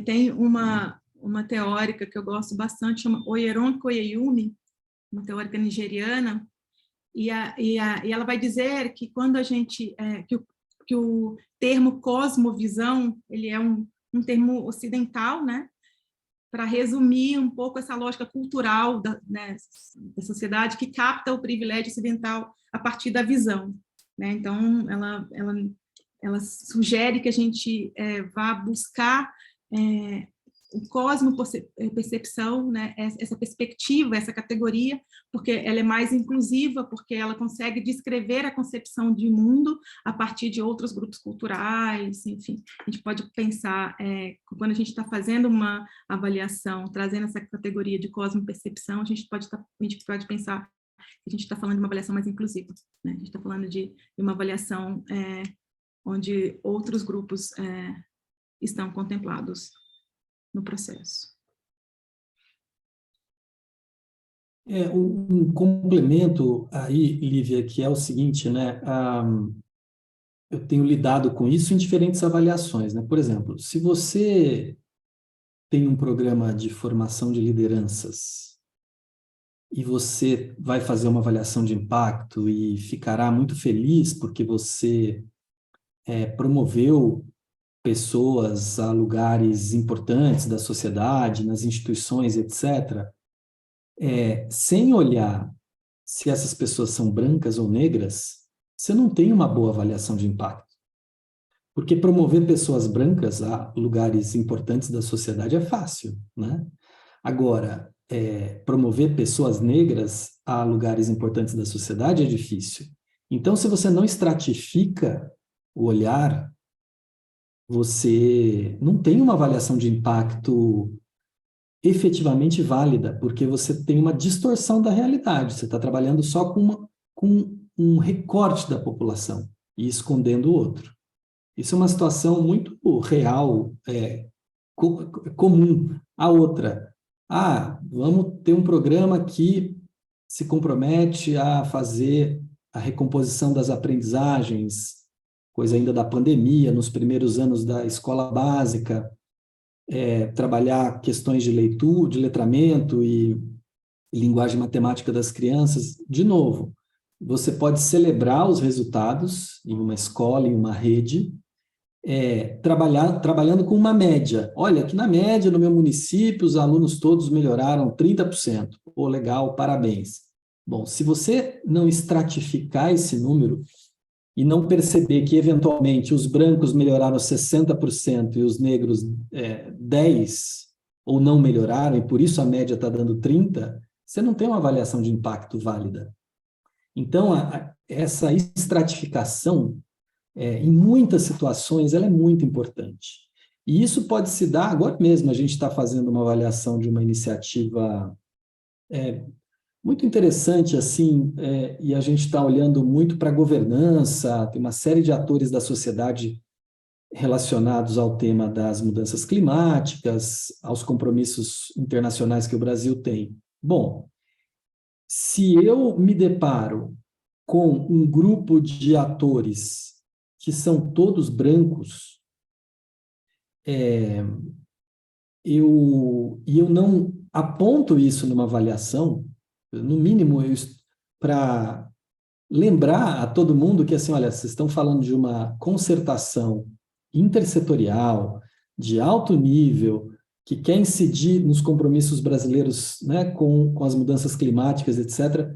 Tem uma teórica que eu gosto bastante, chama Oyeron Koyeyumi, uma teórica nigeriana, e ela vai dizer que quando a gente, que o termo cosmovisão, ele é um termo ocidental, né, para resumir um pouco essa lógica cultural da sociedade que capta o privilégio ocidental a partir da visão, né? Então, ela sugere que a gente vá buscar o cosmo-percepção, né? Essa perspectiva, essa categoria, porque ela é mais inclusiva, porque ela consegue descrever a concepção de mundo a partir de outros grupos culturais, enfim. A gente pode pensar, quando a gente está fazendo uma avaliação, trazendo essa categoria de cosmo-percepção, a gente pode pensar a gente está falando de uma avaliação mais inclusiva, né? A gente está falando de uma avaliação onde outros grupos estão contemplados no processo.
Um complemento aí, Lívia, que é o seguinte, né? Eu tenho lidado com isso em diferentes avaliações, né? Por exemplo, se você tem um programa de formação de lideranças e você vai fazer uma avaliação de impacto e ficará muito feliz porque você promoveu pessoas a lugares importantes da sociedade, nas instituições, etc., sem olhar se essas pessoas são brancas ou negras, você não tem uma boa avaliação de impacto. Porque promover pessoas brancas a lugares importantes da sociedade é fácil, né? Agora, promover pessoas negras a lugares importantes da sociedade é difícil. Então, se você não estratifica o olhar, você não tem uma avaliação de impacto efetivamente válida, porque você tem uma distorção da realidade. Você está trabalhando só com um recorte da população e escondendo o outro. Isso é uma situação muito real, comum. A outra, vamos ter um programa que se compromete a fazer a recomposição das aprendizagens, coisa ainda da pandemia, nos primeiros anos da escola básica, trabalhar questões de leitura, de letramento e linguagem matemática das crianças. De novo, você pode celebrar os resultados em uma escola, em uma rede, trabalhando com uma média. Olha, aqui na média, no meu município, os alunos todos melhoraram 30%. Pô, legal, parabéns. Bom, se você não estratificar esse número e não perceber que, eventualmente, os brancos melhoraram 60% e os negros 10%, ou não melhoraram, e por isso a média está dando 30%, você não tem uma avaliação de impacto válida. Então, essa estratificação, em muitas situações, ela é muito importante. E isso pode se dar, agora mesmo a gente está fazendo uma avaliação de uma iniciativa muito interessante, assim, e a gente está olhando muito para a governança, tem uma série de atores da sociedade relacionados ao tema das mudanças climáticas, aos compromissos internacionais que o Brasil tem. Bom, se eu me deparo com um grupo de atores que são todos brancos, eu não aponto isso numa avaliação, no mínimo, para lembrar a todo mundo que, assim, olha, vocês estão falando de uma concertação intersetorial, de alto nível, que quer incidir nos compromissos brasileiros, né, com as mudanças climáticas, etc.,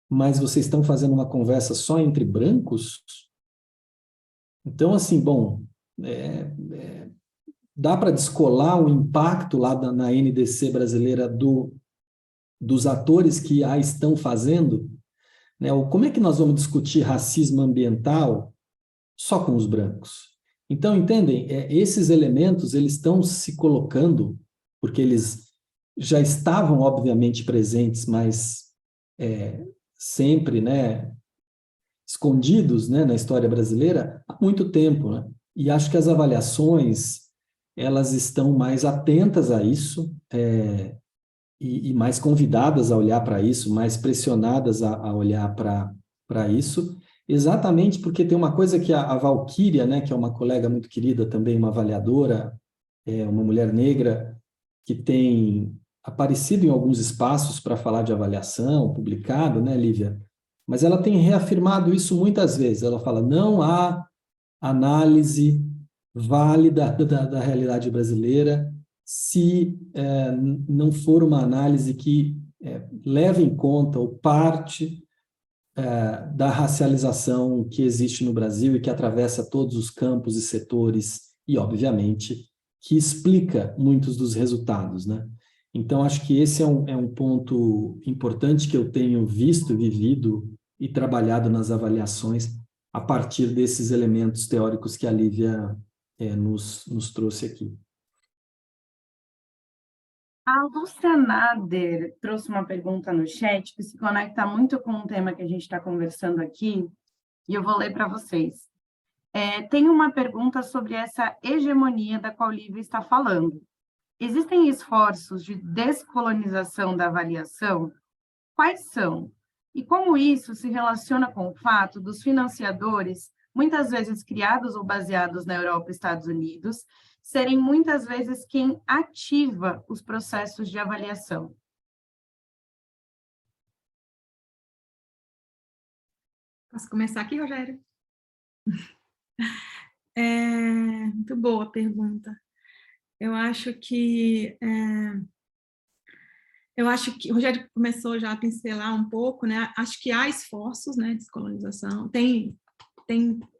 mas vocês estão fazendo uma conversa só entre brancos? Então, assim, bom, dá para descolar o impacto lá na NDC brasileira dos atores que a estão fazendo, né? Como é que nós vamos discutir racismo ambiental só com os brancos? Então, entendem? Esses elementos, eles estão se colocando, porque eles já estavam, obviamente, presentes, mas sempre, né, escondidos, né, na história brasileira há muito tempo, né? E acho que as avaliações, elas estão mais atentas a isso, e mais convidadas a olhar para isso, mais pressionadas a olhar para isso, exatamente porque tem uma coisa que a Valquíria, né, que é uma colega muito querida também, uma avaliadora, uma mulher negra, que tem aparecido em alguns espaços para falar de avaliação, publicado, né, Lívia? Mas ela tem reafirmado isso muitas vezes. Ela fala, não há análise válida da realidade brasileira se não for uma análise que leve em conta ou parte da racialização que existe no Brasil e que atravessa todos os campos e setores e, obviamente, que explica muitos dos resultados, né? Então, acho que esse é um ponto importante que eu tenho visto, vivido e trabalhado nas avaliações a partir desses elementos teóricos que a Lívia nos trouxe aqui.
A Lúcia Nader trouxe uma pergunta no chat que se conecta muito com o tema que a gente está conversando aqui, e eu vou ler para vocês. Tem uma pergunta sobre essa hegemonia da qual o Lívia está falando. Existem esforços de descolonização da avaliação? Quais são? E como isso se relaciona com o fato dos financiadores, muitas vezes criados ou baseados na Europa e Estados Unidos, serem muitas vezes quem ativa os processos de avaliação?
Posso começar aqui, Rogério? Muito boa a pergunta. Eu acho que o Rogério começou já a pincelar um pouco, né? Acho que há esforços, né, de descolonização.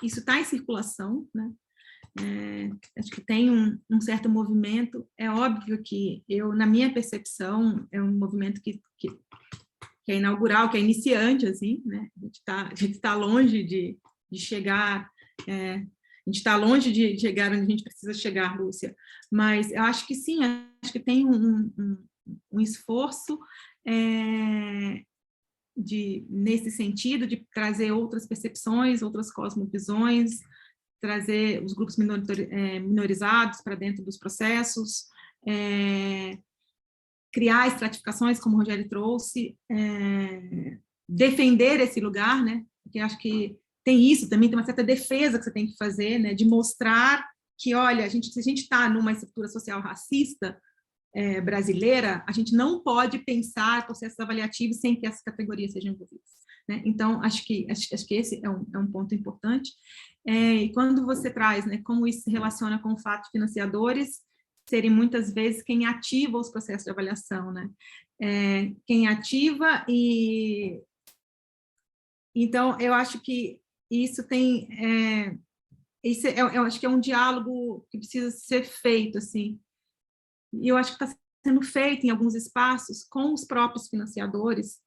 Isso está em circulação, né? Acho que tem um certo movimento. É óbvio que na minha percepção, é um movimento que é inaugural, que é iniciante, assim, né? A gente está longe de chegar, a gente está longe de chegar onde a gente precisa chegar, Lúcia. Mas eu acho que sim, acho que tem um esforço nesse sentido, de trazer outras percepções, outras cosmovisões, trazer os grupos minorizados para dentro dos processos, criar estratificações, como o Rogério trouxe, defender esse lugar, né? Porque acho que tem isso também, tem uma certa defesa que você tem que fazer, né? De mostrar que, olha, se a gente está numa estrutura social racista brasileira, a gente não pode pensar processos avaliativos sem que essas categorias sejam envolvidas, né? Então, acho que esse é um ponto importante. E quando você traz, né, como isso se relaciona com o fato de financiadores serem muitas vezes quem ativa os processos de avaliação, né? Quem ativa Então, eu acho que isso tem... eu acho que é um diálogo que precisa ser feito, assim. E eu acho que está sendo feito em alguns espaços com os próprios financiadores,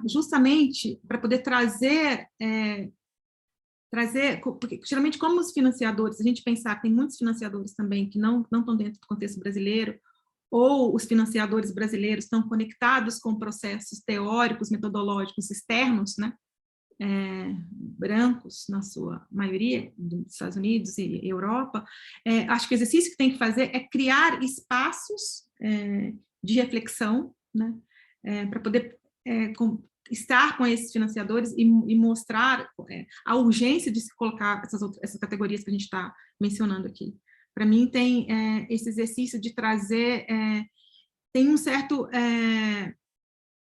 justamente para poder trazer, porque geralmente como os financiadores, se a gente pensar que tem muitos financiadores também que não estão dentro do contexto brasileiro, ou os financiadores brasileiros estão conectados com processos teóricos, metodológicos externos, né? Brancos, na sua maioria, dos Estados Unidos e Europa, acho que o exercício que tem que fazer é criar espaços de reflexão, né? Para poder estar com esses financiadores e mostrar a urgência de se colocar essas categorias que a gente está mencionando aqui. Para mim, tem esse exercício de trazer, tem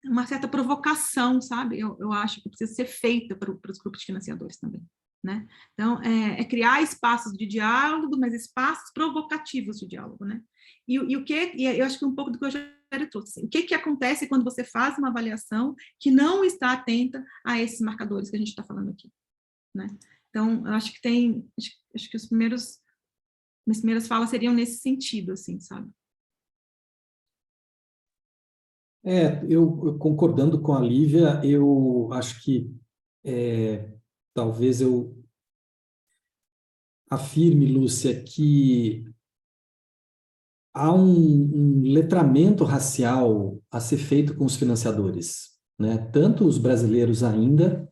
uma certa provocação, sabe? Eu acho que precisa ser feita para os grupos financiadores também, né? Então, criar espaços de diálogo, mas espaços provocativos de diálogo, né? E eu acho que um pouco do que eu já trouxe, assim, o que acontece quando você faz uma avaliação que não está atenta a esses marcadores que a gente está falando aqui, né? Então, eu acho que acho que as primeiras falas seriam nesse sentido, assim, sabe?
Eu concordando com a Lívia, eu acho que talvez eu afirme, Lúcia, que há um letramento racial a ser feito com os financiadores, né? Tanto os brasileiros ainda,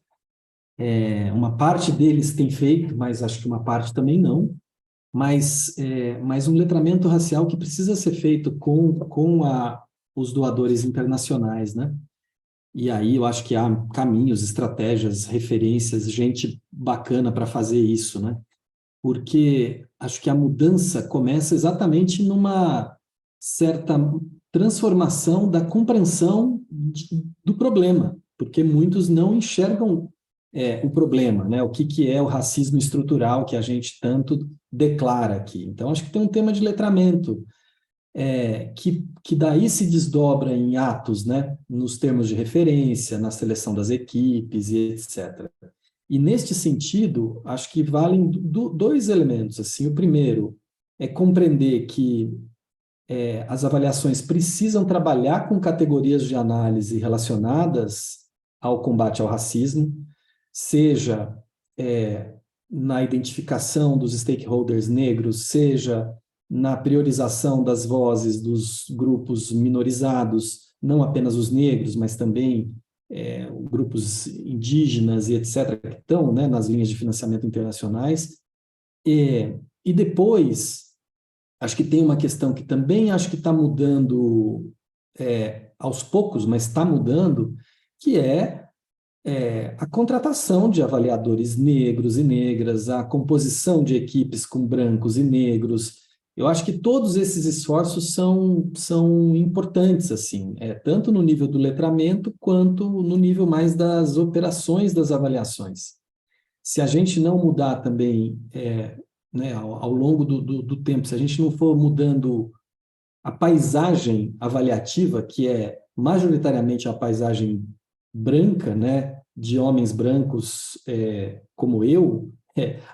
uma parte deles tem feito, mas acho que uma parte também não, mas um letramento racial que precisa ser feito com os doadores internacionais, né? E aí eu acho que há caminhos, estratégias, referências, gente bacana para fazer isso, né? Porque acho que a mudança começa exatamente numa certa transformação da compreensão do problema, porque muitos não enxergam o problema, né? O que é o racismo estrutural que a gente tanto declara aqui. Então, acho que tem um tema de letramento, que daí se desdobra em atos, né? Nos termos de referência, na seleção das equipes e etc. E, neste sentido, acho que valem dois elementos. Assim, o primeiro é compreender que as avaliações precisam trabalhar com categorias de análise relacionadas ao combate ao racismo, seja na identificação dos stakeholders negros, seja na priorização das vozes dos grupos minorizados, não apenas os negros, mas também grupos indígenas e etc., que estão, né, nas linhas de financiamento internacionais. E depois, acho que tem uma questão que também acho que está mudando aos poucos, mas está mudando, que a contratação de avaliadores negros e negras, a composição de equipes com brancos e negros. Eu acho que todos esses esforços são importantes, assim, tanto no nível do letramento quanto no nível mais das operações das avaliações. Se a gente não mudar também, né, ao longo do tempo, se a gente não for mudando a paisagem avaliativa, que é majoritariamente a paisagem branca, né, de homens brancos como eu,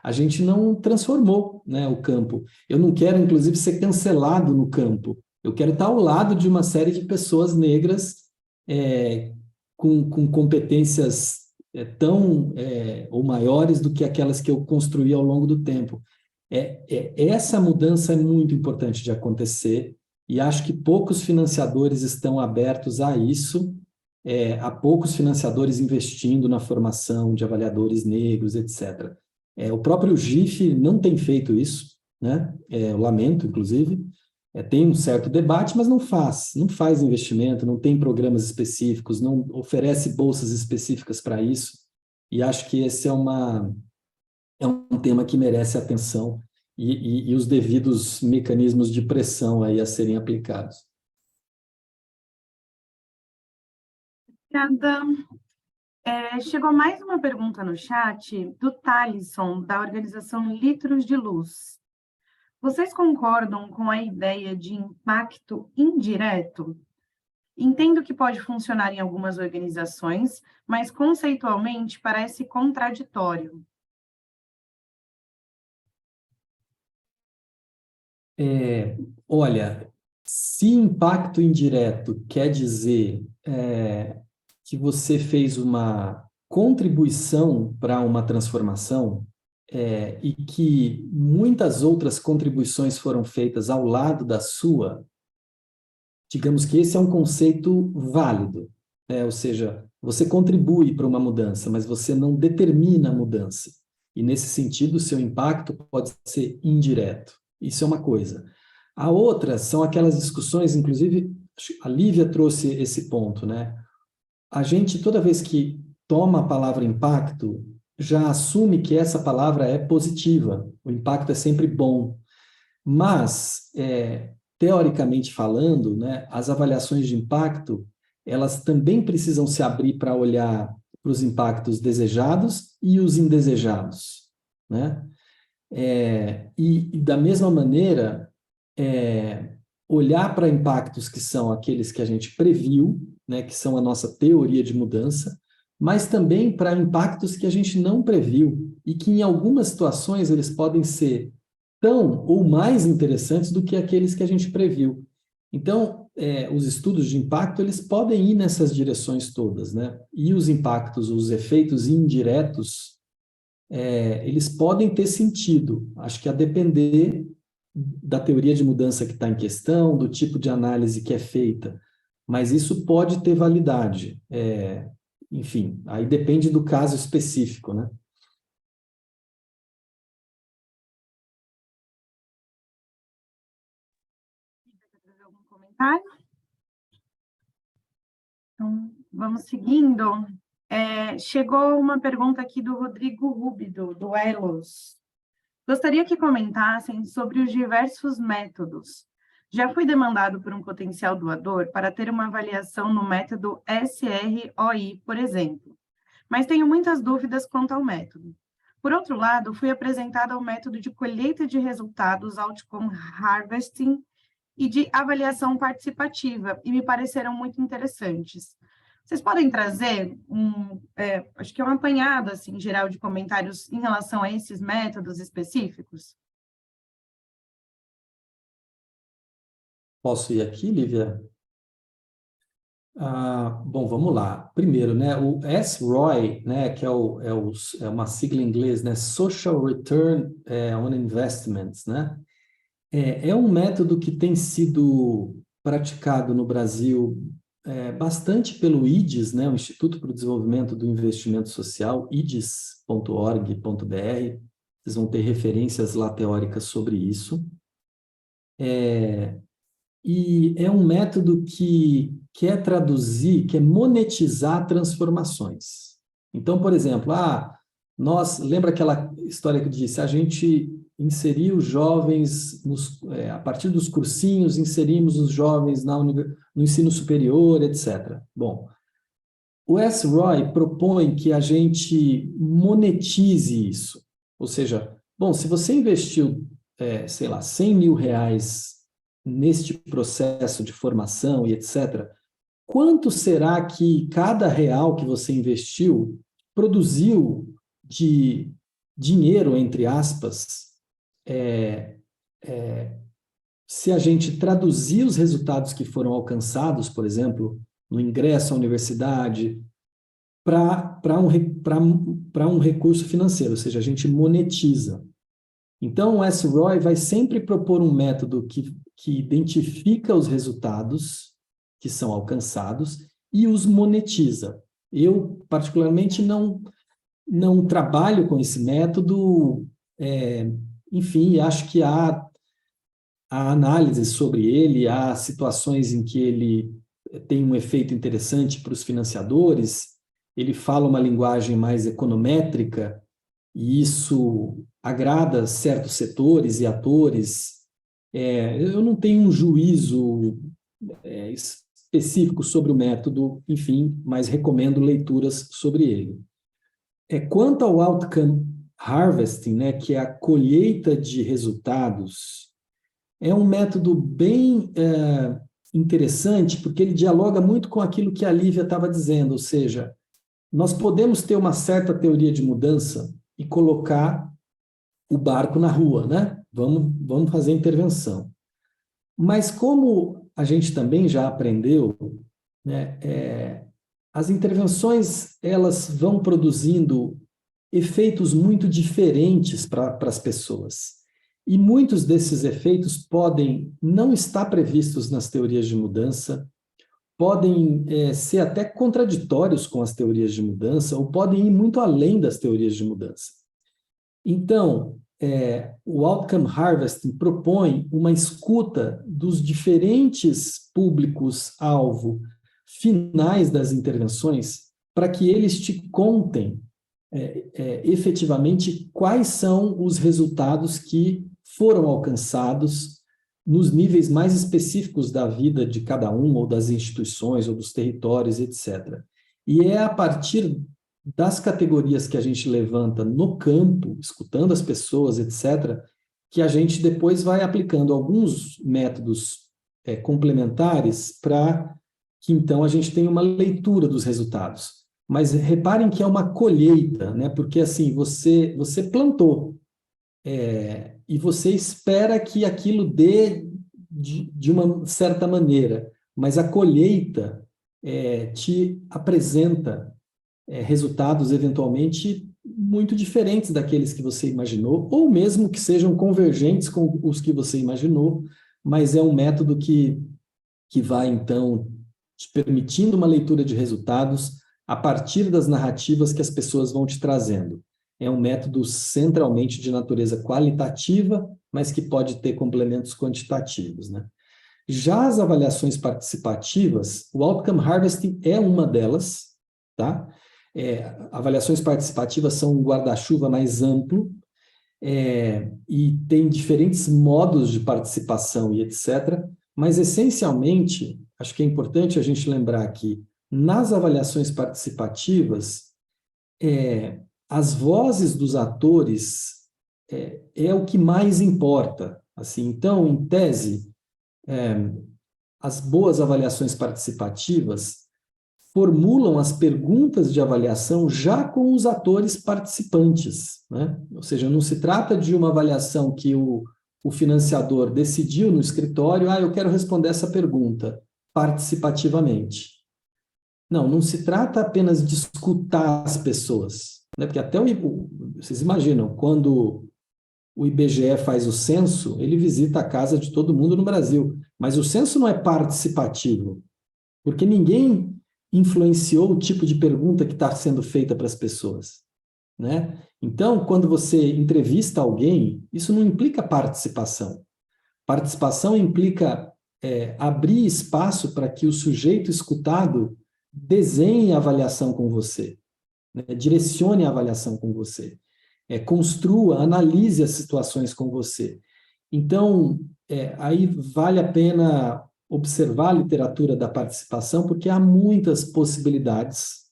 a gente não transformou, né, o campo. Eu não quero, inclusive, ser cancelado no campo. Eu quero estar ao lado de uma série de pessoas negras com competências tão ou maiores do que aquelas que eu construí ao longo do tempo. Essa mudança é muito importante de acontecer e acho que poucos financiadores estão abertos a isso. Há poucos financiadores investindo na formação de avaliadores negros, etc. O próprio GIF não tem feito isso, né? Eu lamento, inclusive. Tem um certo debate, mas não faz investimento, não tem programas específicos, não oferece bolsas específicas para isso. E acho que esse é um tema que merece atenção e os devidos mecanismos de pressão aí a serem aplicados.
Obrigada. Chegou mais uma pergunta no chat do Thalisson, da organização Litros de Luz. Vocês concordam com a ideia de impacto indireto? Entendo que pode funcionar em algumas organizações, mas conceitualmente parece contraditório.
Olha, se impacto indireto quer dizer que você fez uma contribuição para uma transformação e que muitas outras contribuições foram feitas ao lado da sua, digamos que esse é um conceito válido, ou seja, você contribui para uma mudança, mas você não determina a mudança. E, nesse sentido, o seu impacto pode ser indireto. Isso é uma coisa. A outra são aquelas discussões, inclusive, a Lívia trouxe esse ponto, né? A gente, toda vez que toma a palavra impacto, já assume que essa palavra é positiva, o impacto é sempre bom. Mas, teoricamente falando, né, as avaliações de impacto, elas também precisam se abrir para olhar para os impactos desejados e os indesejados, né? E da mesma maneira, olhar para impactos que são aqueles que a gente previu, né, que são a nossa teoria de mudança, mas também para impactos que a gente não previu e que, em algumas situações, eles podem ser tão ou mais interessantes do que aqueles que a gente previu. Então, os estudos de impacto, eles podem ir nessas direções todas, né? E os impactos, os efeitos indiretos, eles podem ter sentido, acho que a depender da teoria de mudança que está em questão, do tipo de análise que é feita, mas isso pode ter validade. Enfim, aí depende do caso específico, né?
Algum comentário? Então, vamos seguindo. Chegou uma pergunta aqui do Rodrigo Rúbido, do Elos. Gostaria que comentassem sobre os diversos métodos. Já fui demandado por um potencial doador para ter uma avaliação no método SROI, por exemplo, mas tenho muitas dúvidas quanto ao método. Por outro lado, fui apresentado ao método de colheita de resultados, Outcome Harvesting, e de avaliação participativa, e me pareceram muito interessantes. Vocês podem trazer acho que é um apanhado, assim, geral de comentários em relação a esses métodos específicos?
Posso ir aqui, Lívia? Bom, vamos lá. Primeiro, né, o SROI, né, que é uma sigla em inglês, né, Social Return on Investments, né? É um método que tem sido praticado no Brasil bastante pelo IDES, né, o Instituto para o Desenvolvimento do Investimento Social, ides.org.br. Vocês vão ter referências lá teóricas sobre isso. E é um método que quer traduzir, quer monetizar transformações. Então, por exemplo, lembra aquela história que eu disse, a gente inseriu os jovens, a partir dos cursinhos, inserimos os jovens no ensino superior, etc. Bom, o S. Roy propõe que a gente monetize isso. Ou seja, bom, se você investiu, sei lá, 100 mil reais neste processo de formação e etc., quanto será que cada real que você investiu produziu de dinheiro, entre aspas, se a gente traduzir os resultados que foram alcançados, por exemplo, no ingresso à universidade, para um recurso financeiro, ou seja, a gente monetiza. Então, o S. Roy vai sempre propor um método que identifica os resultados que são alcançados e os monetiza. Eu, particularmente, não trabalho com esse método, enfim, acho que há análises sobre ele, há situações em que ele tem um efeito interessante para os financiadores, ele fala uma linguagem mais econométrica, e isso agrada certos setores e atores. Eu não tenho um juízo específico sobre o método, enfim, mas recomendo leituras sobre ele. Quanto ao outcome harvesting, né, que é a colheita de resultados, é um método bem interessante, porque ele dialoga muito com aquilo que a Lívia estava dizendo, ou seja, nós podemos ter uma certa teoria de mudança e colocar o barco na rua, né? Vamos fazer intervenção. Mas como a gente também já aprendeu, né, as intervenções elas vão produzindo efeitos muito diferentes para as pessoas. E muitos desses efeitos podem não estar previstos nas teorias de mudança, podem ser até contraditórios com as teorias de mudança, ou podem ir muito além das teorias de mudança. Então, o Outcome Harvesting propõe uma escuta dos diferentes públicos-alvo finais das intervenções para que eles te contem efetivamente quais são os resultados que foram alcançados nos níveis mais específicos da vida de cada um, ou das instituições, ou dos territórios, etc. E é a partir das categorias que a gente levanta no campo, escutando as pessoas, etc., que a gente depois vai aplicando alguns métodos complementares para que, então, a gente tenha uma leitura dos resultados. Mas reparem que é uma colheita, né? Porque, assim, você plantou e você espera que aquilo dê de uma certa maneira, mas a colheita te apresenta resultados resultados muito diferentes daqueles que você imaginou, ou mesmo que sejam convergentes com os que você imaginou, mas é um método que vai, então, te permitindo uma leitura de resultados a partir das narrativas que as pessoas vão te trazendo. É um método centralmente de natureza qualitativa, mas que pode ter complementos quantitativos, né? Já as avaliações participativas, o Outcome Harvesting é uma delas, tá? Avaliações participativas são um guarda-chuva mais amplo, e tem diferentes modos de participação e etc., mas, essencialmente, acho que é importante a gente lembrar que, nas avaliações participativas, as vozes dos atores é o que mais importa. Assim, então, em tese, as boas avaliações participativas formulam as perguntas de avaliação já com os atores participantes, né? Ou seja, não se trata de uma avaliação que o financiador decidiu no escritório, eu quero responder essa pergunta participativamente. Não se trata apenas de escutar as pessoas, né? Porque até vocês imaginam, quando o IBGE faz o censo, ele visita a casa de todo mundo no Brasil, mas o censo não é participativo, porque ninguém influenciou o tipo de pergunta que está sendo feita para as pessoas, né? Então, quando você entrevista alguém, isso não implica participação. Participação implica abrir espaço para que o sujeito escutado desenhe a avaliação com você, né? Direcione a avaliação com você, construa, analise as situações com você. Então, aí vale a pena observar a literatura da participação, porque há muitas possibilidades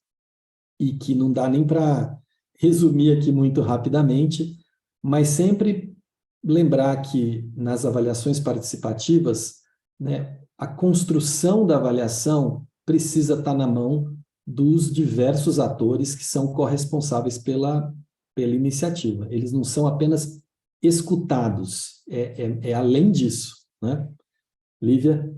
e que não dá nem para resumir aqui muito rapidamente, mas sempre lembrar que nas avaliações participativas, né, a construção da avaliação precisa estar na mão dos diversos atores que são corresponsáveis pela iniciativa. Eles não são apenas escutados, além disso, né? Lívia?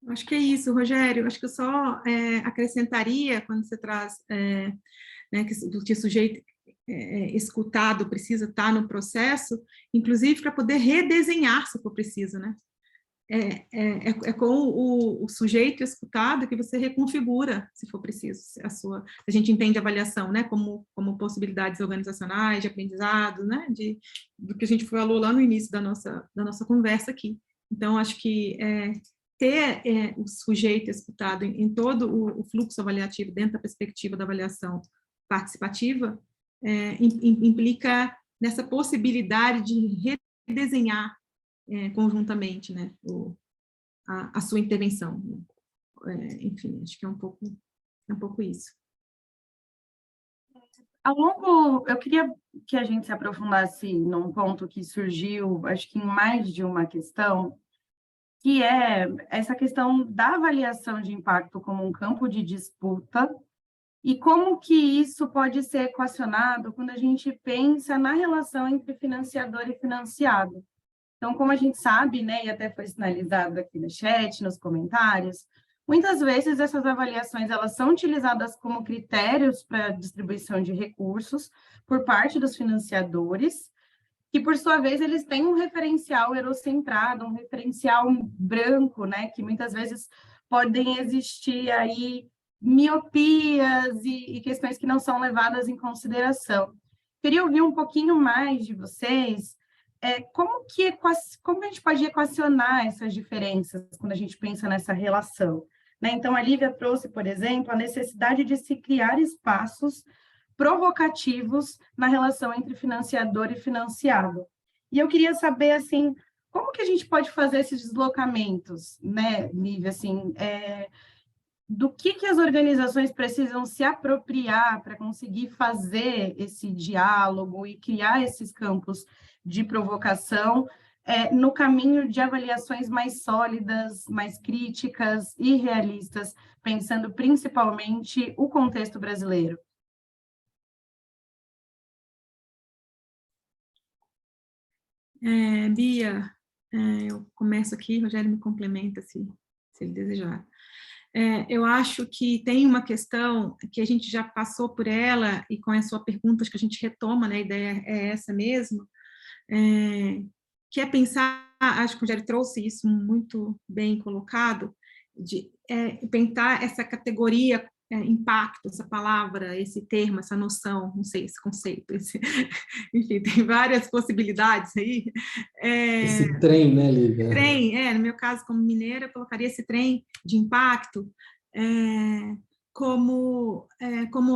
Acho que é isso, Rogério. Acho que eu só acrescentaria, quando você traz né, que o sujeito escutado precisa estar no processo, inclusive para poder redesenhar, se for preciso, né? Com o sujeito escutado que você reconfigura, se for preciso, a gente entende a avaliação, né, como possibilidades organizacionais, de aprendizado, né, do que a gente falou lá no início da nossa conversa aqui. Então, acho que ter o sujeito escutado em todo o fluxo avaliativo, dentro da perspectiva da avaliação participativa, implica nessa possibilidade de redesenhar conjuntamente, né, a sua intervenção. Enfim, acho que é um pouco isso.
Ao longo, eu queria que a gente se aprofundasse num ponto que surgiu, acho que em mais de uma questão, que é essa questão da avaliação de impacto como um campo de disputa e como que isso pode ser equacionado quando a gente pensa na relação entre financiador e financiado. Então, como a gente sabe, né, e até foi sinalizado aqui no chat, nos comentários, muitas vezes essas avaliações elas são utilizadas como critérios para distribuição de recursos por parte dos financiadores, que, por sua vez, eles têm um referencial eurocentrado, um referencial branco, né, que muitas vezes podem existir aí miopias e questões que não são levadas em consideração. Queria ouvir um pouquinho mais de vocês, como a gente pode equacionar essas diferenças quando a gente pensa nessa relação, né? Então, a Lívia trouxe, por exemplo, a necessidade de se criar espaços provocativos na relação entre financiador e financiado. E eu queria saber, assim, como que a gente pode fazer esses deslocamentos, né, Lívia, assim, do que as organizações precisam se apropriar para conseguir fazer esse diálogo e criar esses campos de provocação no caminho de avaliações mais sólidas, mais críticas e realistas, pensando principalmente o contexto brasileiro.
Bia, eu começo aqui, Rogério me complementa se ele desejar. Eu acho que tem uma questão que a gente já passou por ela, e com a sua pergunta, acho que a gente retoma, né, a ideia é essa mesmo, que é pensar, acho que o Rogério trouxe isso muito bem colocado, de pensar essa categoria, impacto, essa palavra, esse termo, essa noção, não sei, esse conceito, enfim, tem várias possibilidades aí.
Esse trem, né, Lívia?
Trem, no meu caso, como mineira, eu colocaria esse trem de impacto como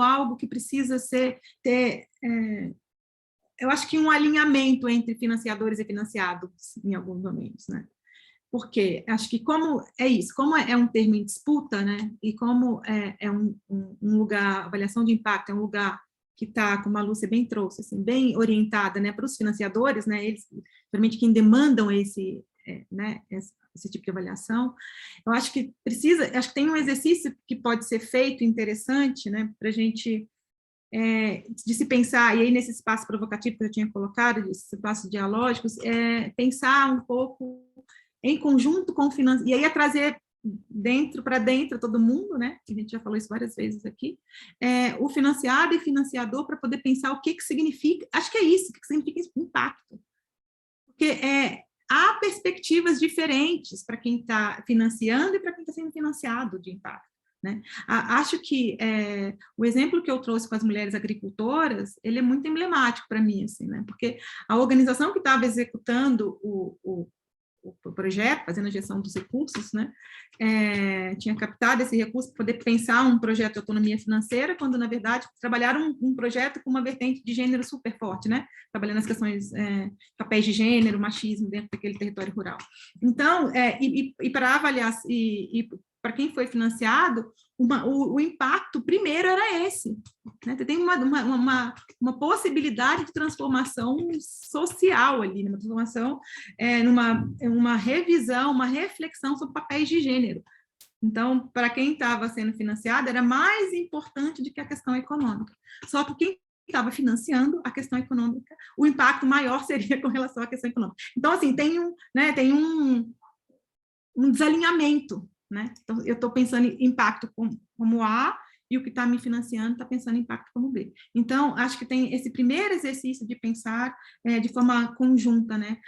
algo que precisa ter eu acho que um alinhamento entre financiadores e financiados em alguns momentos, né? Porque acho que como é isso, como é um termo em disputa, né? E como é um lugar, avaliação de impacto, é um lugar que está, como a Lúcia bem trouxe, assim, bem orientada, né, para os financiadores, né? Eles, realmente, quem demandam esse tipo de avaliação. Eu acho que acho que tem um exercício que pode ser feito interessante, né, para a gente de se pensar, e aí nesse espaço provocativo que eu tinha colocado, esses espaços dialógicos, pensar um pouco em conjunto com o financiador, e aí trazer dentro para dentro, todo mundo, né? A gente já falou isso várias vezes aqui. O financiado e financiador para poder pensar o que significa, acho que é isso, o que significa impacto. Porque há perspectivas diferentes para quem está financiando e para quem está sendo financiado de impacto, né? Acho que o exemplo que eu trouxe com as mulheres agricultoras, ele é muito emblemático para mim, assim, né? Porque a organização que estava executando o projeto, fazendo a gestão dos recursos, né, tinha captado esse recurso para poder pensar um projeto de autonomia financeira, quando, na verdade, trabalharam um projeto com uma vertente de gênero super forte, né, trabalhando as questões, papéis de gênero, machismo dentro daquele território rural. Então, para avaliar, e para quem foi financiado, o impacto primeiro era esse, né? Tem uma possibilidade de transformação social ali, uma transformação, uma revisão, uma reflexão sobre papéis de gênero. Então, para quem estava sendo financiado, era mais importante do que a questão econômica. Só que quem estava financiando a questão econômica, o impacto maior seria com relação à questão econômica. Então, assim, tem um desalinhamento, né? Então, eu estou pensando em impacto como A, e o que está me financiando está pensando em impacto como B. Então, acho que tem esse primeiro exercício de pensar de forma conjunta, né?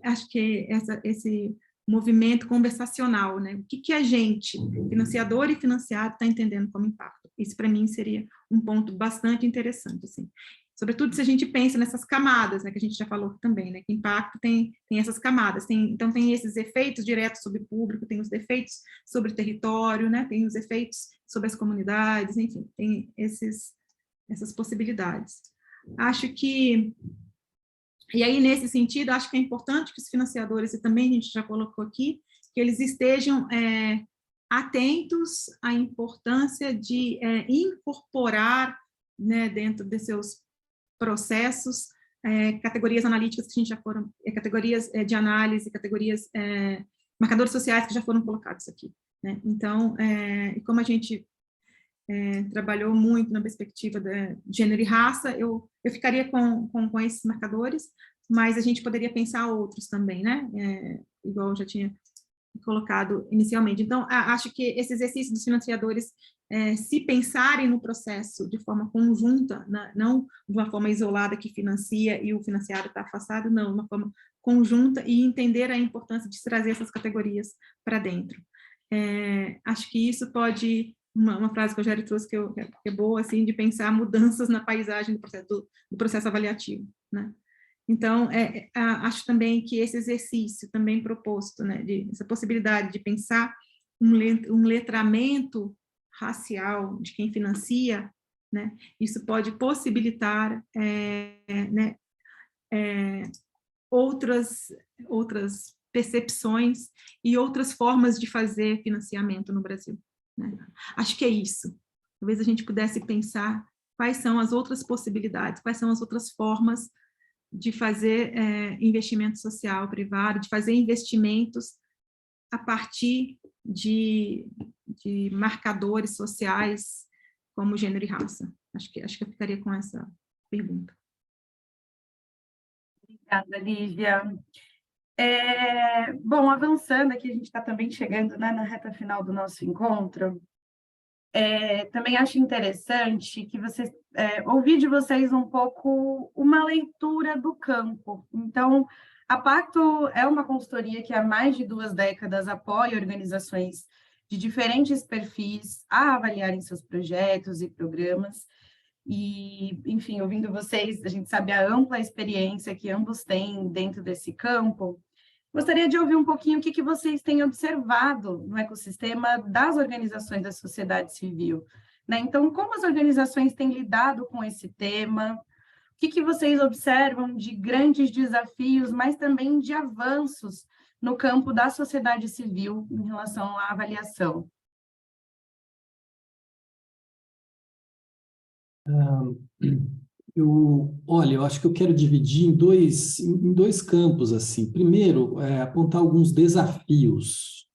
Acho que esse movimento conversacional, né? O que a gente, financiador e financiado, está entendendo como impacto? Isso, para mim, seria um ponto bastante interessante, assim. Sobretudo se a gente pensa nessas camadas, né, que a gente já falou também, né, que impacto tem essas camadas, então tem esses efeitos diretos sobre o público, tem os efeitos sobre o território, né, tem os efeitos sobre as comunidades, enfim, tem essas possibilidades. Acho que, e aí nesse sentido, acho que é importante que os financiadores, e também a gente já colocou aqui, que eles estejam atentos à importância de incorporar, né, dentro de seus processos, categorias analíticas que a gente já foram, categorias de análise, categorias, marcadores sociais que já foram colocados aqui, né? Então, como a gente trabalhou muito na perspectiva de gênero e raça, eu ficaria com esses marcadores, mas a gente poderia pensar outros também, né? Igual eu já tinha colocado inicialmente. Então, acho que esse exercício dos financiadores, se pensarem no processo de forma conjunta, não de uma forma isolada que financia e o financiado está afastado, não, de uma forma conjunta, e entender a importância de trazer essas categorias para dentro. Acho que isso pode, uma frase que o Jair trouxe que é boa, assim, de pensar mudanças na paisagem do processo avaliativo, né? Então, acho também que esse exercício também proposto, né, essa possibilidade de pensar um letramento racial de quem financia, né, isso pode possibilitar né, outras percepções e outras formas de fazer financiamento no Brasil, né? Acho que é isso. Talvez a gente pudesse pensar quais são as outras possibilidades, quais são as outras formas de fazer investimento social privado, de fazer investimentos a partir de marcadores sociais como gênero e raça. Acho que eu ficaria com essa pergunta.
Obrigada, Lívia. Bom, avançando aqui, a gente está também chegando, né, na reta final do nosso encontro. Também acho interessante que vocês ouvir de vocês um pouco uma leitura do campo. Então, a Pacto é uma consultoria que há mais de 2 décadas apoia organizações de diferentes perfis a avaliarem seus projetos e programas. E, enfim, ouvindo vocês, a gente sabe a ampla experiência que ambos têm dentro desse campo. Gostaria de ouvir um pouquinho o que vocês têm observado no ecossistema das organizações da sociedade civil, né? Então, como as organizações têm lidado com esse tema? O que vocês observam de grandes desafios, mas também de avanços no campo da sociedade civil em relação à avaliação?
Olha, eu acho que eu quero dividir em dois campos, assim. Primeiro, apontar alguns desafios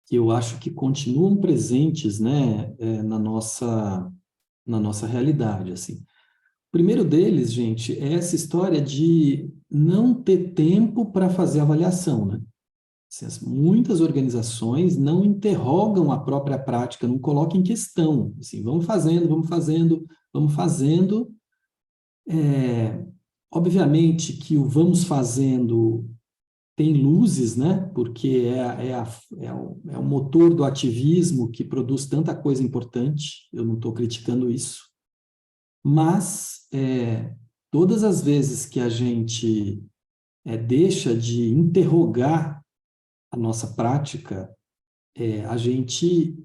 que eu acho que continuam presentes, né, na nossa realidade, assim. O primeiro deles, gente, é essa história de não ter tempo para fazer avaliação, né? Assim, muitas organizações não interrogam a própria prática, não colocam em questão. Assim, vamos fazendo, vamos fazendo, vamos fazendo. Obviamente que o vamos fazendo tem luzes, né? Porque é o motor do ativismo que produz tanta coisa importante. Eu não estou criticando isso. Mas todas as vezes que a gente deixa de interrogar a nossa prática, a gente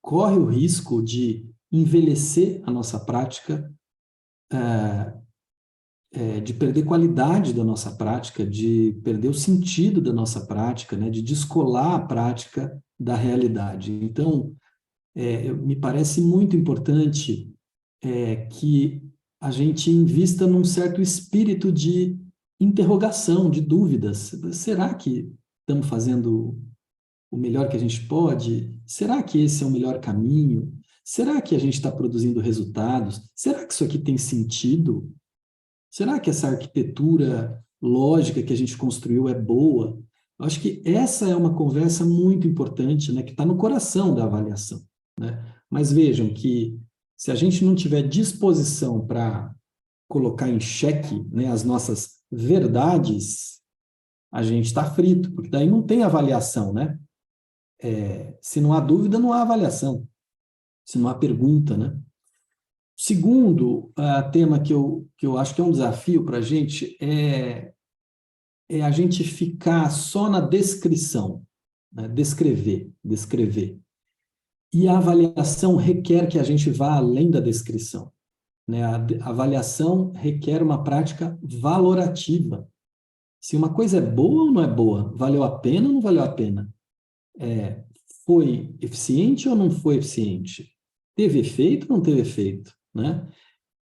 corre o risco de envelhecer a nossa prática, de perder qualidade da nossa prática, de perder o sentido da nossa prática, né, de descolar a prática da realidade. Então, me parece muito importante que a gente invista num certo espírito de interrogação, de dúvidas. Será que estamos fazendo o melhor que a gente pode? Será que esse é o melhor caminho? Será que a gente está produzindo resultados? Será que isso aqui tem sentido? Será que essa arquitetura lógica que a gente construiu é boa? Eu acho que essa é uma conversa muito importante, né, que está no coração da avaliação, né? Mas vejam que se a gente não tiver disposição para colocar em xeque, né, as nossas verdades, a gente está frito, porque daí não tem avaliação, né? Se não há dúvida, não há avaliação. Se não há pergunta, né? Segundo tema que eu acho que é um desafio para a gente é a gente ficar só na descrição, né? Descrever. E a avaliação requer que a gente vá além da descrição, né? A avaliação requer uma prática valorativa. Se uma coisa é boa ou não é boa, valeu a pena ou não valeu a pena? Foi eficiente ou não foi eficiente? Teve efeito ou não teve efeito, né?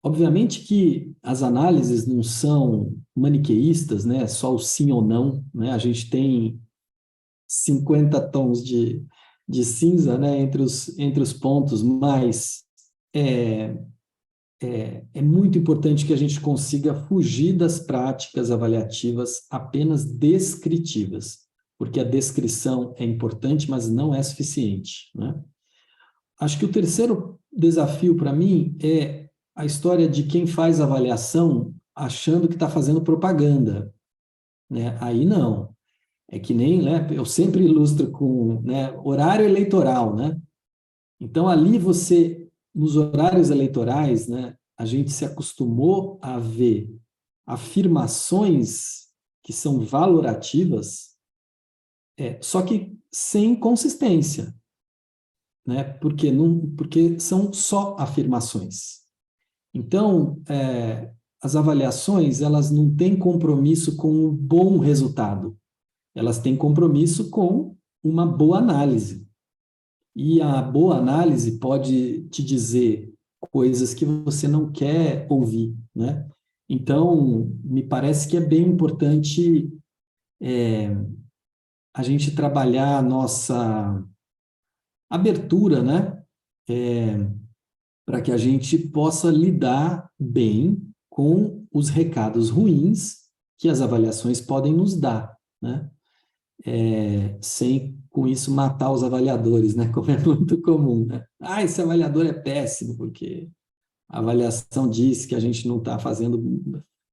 Obviamente que as análises não são maniqueístas, né? Só o sim ou não, né? A gente tem 50 tons de cinza, né? Entre os pontos, mas é muito importante que a gente consiga fugir das práticas avaliativas apenas descritivas, porque a descrição é importante, mas não é suficiente, né? Acho que o terceiro desafio para mim é a história de quem faz avaliação achando que está fazendo propaganda, né? Aí não. É que nem, né, eu sempre ilustro com, né, horário eleitoral, né? Então, ali nos horários eleitorais, né, a gente se acostumou a ver afirmações que são valorativas, só que sem consistência, né? Porque são só afirmações. Então, as avaliações, elas não têm compromisso com um bom resultado, elas têm compromisso com uma boa análise. E a boa análise pode te dizer coisas que você não quer ouvir, né? Então, me parece que é bem importante a gente trabalhar a nossa abertura, né? Para que a gente possa lidar bem com os recados ruins que as avaliações podem nos dar, né? Sem, com isso, matar os avaliadores, né? Como é muito comum, né? Esse avaliador é péssimo, porque a avaliação diz que a gente não está fazendo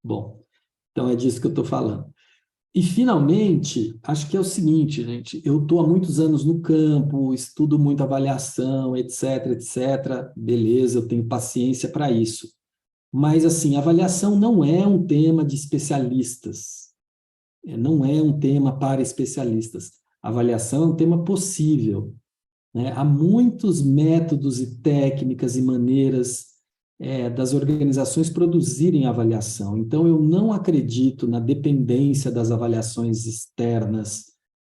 bom. Então, é disso que eu estou falando. E, finalmente, acho que é o seguinte, gente, eu estou há muitos anos no campo, estudo muito avaliação, etc., etc., beleza, eu tenho paciência para isso. Mas, assim, avaliação não é um tema de especialistas, não é um tema para especialistas. Avaliação é um tema possível, né? Há muitos métodos e técnicas e maneiras das organizações produzirem avaliação. Então, eu não acredito na dependência das avaliações externas,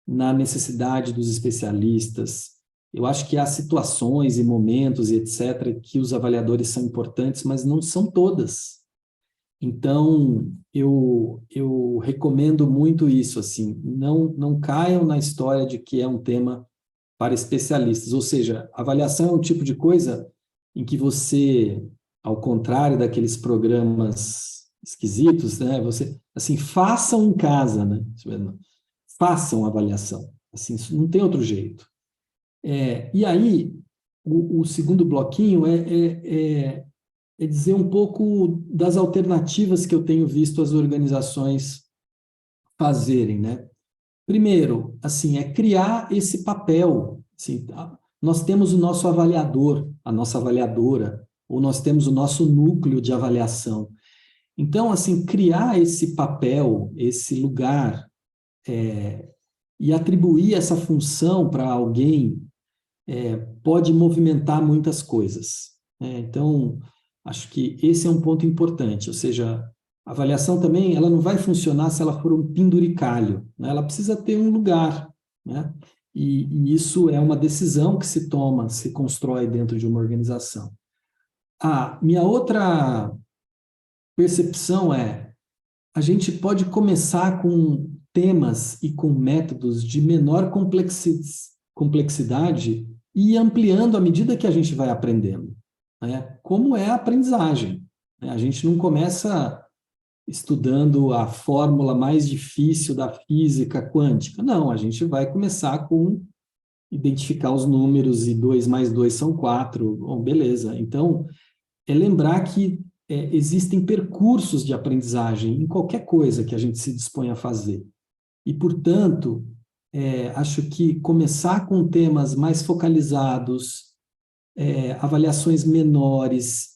na necessidade dos especialistas. Eu acho que há situações e momentos e etc. que os avaliadores são importantes, mas não são todas. Então, eu recomendo muito isso, assim, não caiam na história de que é um tema para especialistas, ou seja, avaliação é um tipo de coisa em que você, ao contrário daqueles programas esquisitos, né, você, assim, façam em casa, né, façam avaliação. Assim, isso não tem outro jeito. E aí, o segundo bloquinho é dizer um pouco das alternativas que eu tenho visto as organizações fazerem, né? Primeiro, assim, é criar esse papel. Assim, nós temos o nosso avaliador, a nossa avaliadora, ou nós temos o nosso núcleo de avaliação. Então, assim, criar esse papel, esse lugar, e atribuir essa função para alguém pode movimentar muitas coisas, né? Então, acho que esse é um ponto importante, ou seja, a avaliação também ela não vai funcionar se ela for um penduricalho, né? Ela precisa ter um lugar, né? E isso é uma decisão que se toma, se constrói dentro de uma organização. Minha outra percepção a gente pode começar com temas e com métodos de menor complexidade e ir ampliando à medida que a gente vai aprendendo, né? Como é a aprendizagem, né? A gente não começa estudando a fórmula mais difícil da física quântica. Não, a gente vai começar com identificar os números e 2 mais 2 são 4. Bom, beleza. Então, lembrar que existem percursos de aprendizagem em qualquer coisa que a gente se dispõe a fazer. E, portanto, acho que começar com temas mais focalizados, avaliações menores,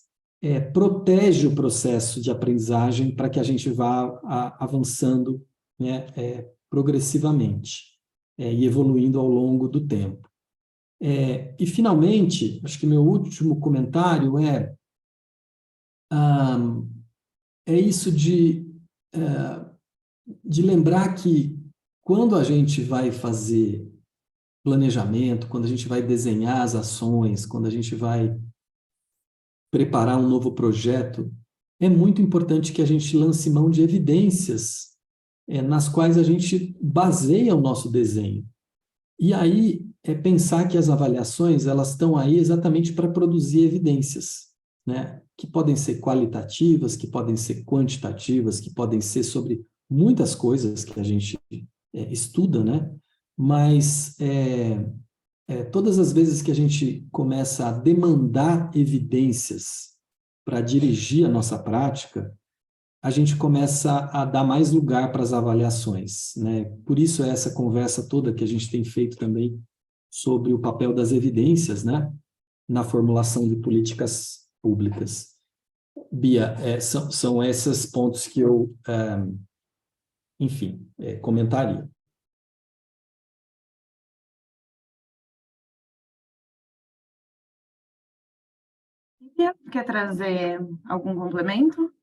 protege o processo de aprendizagem para que a gente vá avançando, né, progressivamente e evoluindo ao longo do tempo. E, finalmente, acho que meu último comentário é isso de lembrar que quando a gente vai fazer planejamento, quando a gente vai desenhar as ações, quando a gente vai preparar um novo projeto, é muito importante que a gente lance mão de evidências nas quais a gente baseia o nosso desenho. E aí pensar que as avaliações elas estão aí exatamente para produzir evidências, né? Que podem ser qualitativas, que podem ser quantitativas, que podem ser sobre muitas coisas que a gente estuda, né? Mas todas as vezes que a gente começa a demandar evidências para dirigir a nossa prática, a gente começa a dar mais lugar para as avaliações, né? Por isso essa conversa toda que a gente tem feito também sobre o papel das evidências, né? Na formulação de políticas públicas. Bia, são esses pontos que eu, enfim, comentaria.
Quer trazer algum complemento?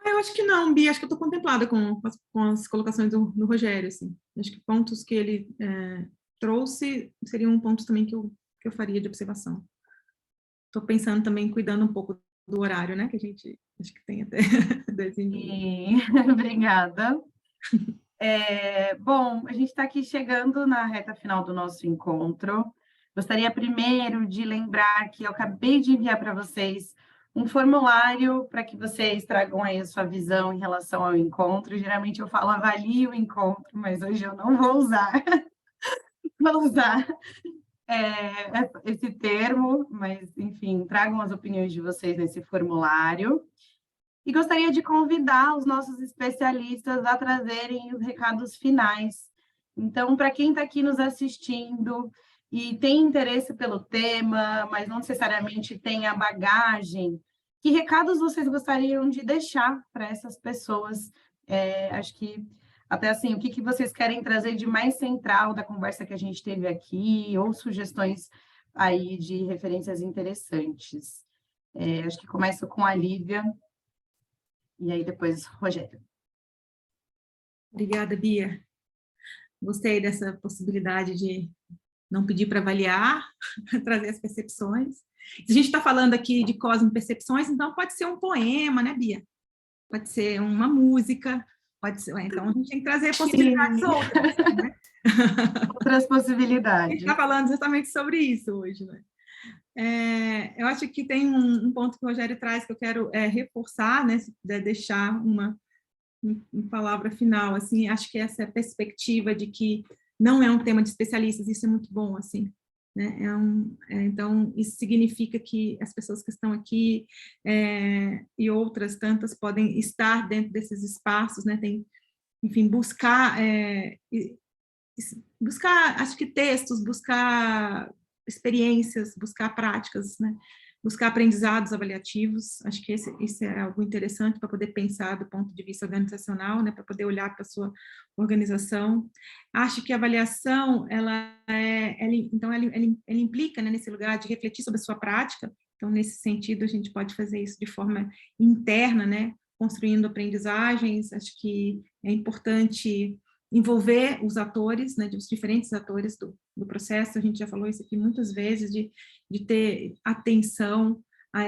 Eu acho que não, Bia, acho que eu estou contemplada com as colocações do Rogério, assim. Acho que pontos que ele trouxe seriam pontos também que eu faria de observação. Estou pensando também, cuidando um pouco do horário, né, que a gente, acho que tem até 10
Obrigada. Bom, a gente está aqui chegando na reta final do nosso encontro. Gostaria primeiro de lembrar que eu acabei de enviar para vocês um formulário para que vocês tragam aí a sua visão em relação ao encontro. Geralmente eu falo avalie o encontro, mas hoje eu não vou usar, esse termo, mas, enfim, tragam as opiniões de vocês nesse formulário. E gostaria de convidar os nossos especialistas a trazerem os recados finais. Então, para quem está aqui nos assistindo e tem interesse pelo tema, mas não necessariamente tem a bagagem, que recados vocês gostariam de deixar para essas pessoas? Acho que, até assim, o que vocês querem trazer de mais central da conversa que a gente teve aqui, ou sugestões aí de referências interessantes. Acho que começo com a Lívia, e aí depois Rogério.
Obrigada, Bia. Gostei dessa possibilidade de não pedir para avaliar, trazer as percepções. Se a gente está falando aqui de cosmo-percepções, então pode ser um poema, né, Bia? Pode ser uma música, pode ser... Então, a gente tem que trazer possibilidades outras, né?
Outras possibilidades.
A gente está falando justamente sobre isso hoje, né? Eu acho que tem um ponto que o Rogério traz que eu quero reforçar, né, deixar uma em palavra final, assim, acho que essa perspectiva de que não é um tema de especialistas, isso é muito bom, assim, né? Então, isso significa que as pessoas que estão aqui e outras tantas podem estar dentro desses espaços, né? Enfim, buscar, acho que textos, buscar experiências, buscar práticas, né? Buscar aprendizados avaliativos, acho que isso é algo interessante para poder pensar do ponto de vista organizacional, né, para poder olhar para a sua organização. Acho que a avaliação, ela implica, né, nesse lugar de refletir sobre a sua prática, então, nesse sentido, a gente pode fazer isso de forma interna, né, construindo aprendizagens, acho que é importante envolver os atores, né, os diferentes atores do processo, a gente já falou isso aqui muitas vezes, de ter atenção a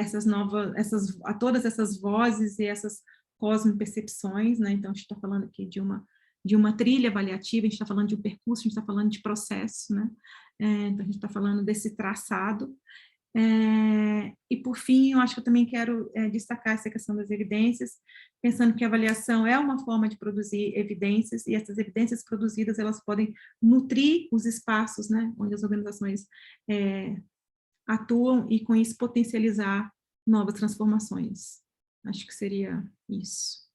a todas essas vozes e essas cosmopercepções, né, então a gente está falando aqui de uma trilha avaliativa, a gente está falando de um percurso, a gente está falando de processo, né, então a gente está falando desse traçado. E, por fim, eu acho que eu também quero destacar essa questão das evidências, pensando que a avaliação é uma forma de produzir evidências, e essas evidências produzidas, elas podem nutrir os espaços, né, onde as organizações atuam, e com isso potencializar novas transformações. Acho que seria isso.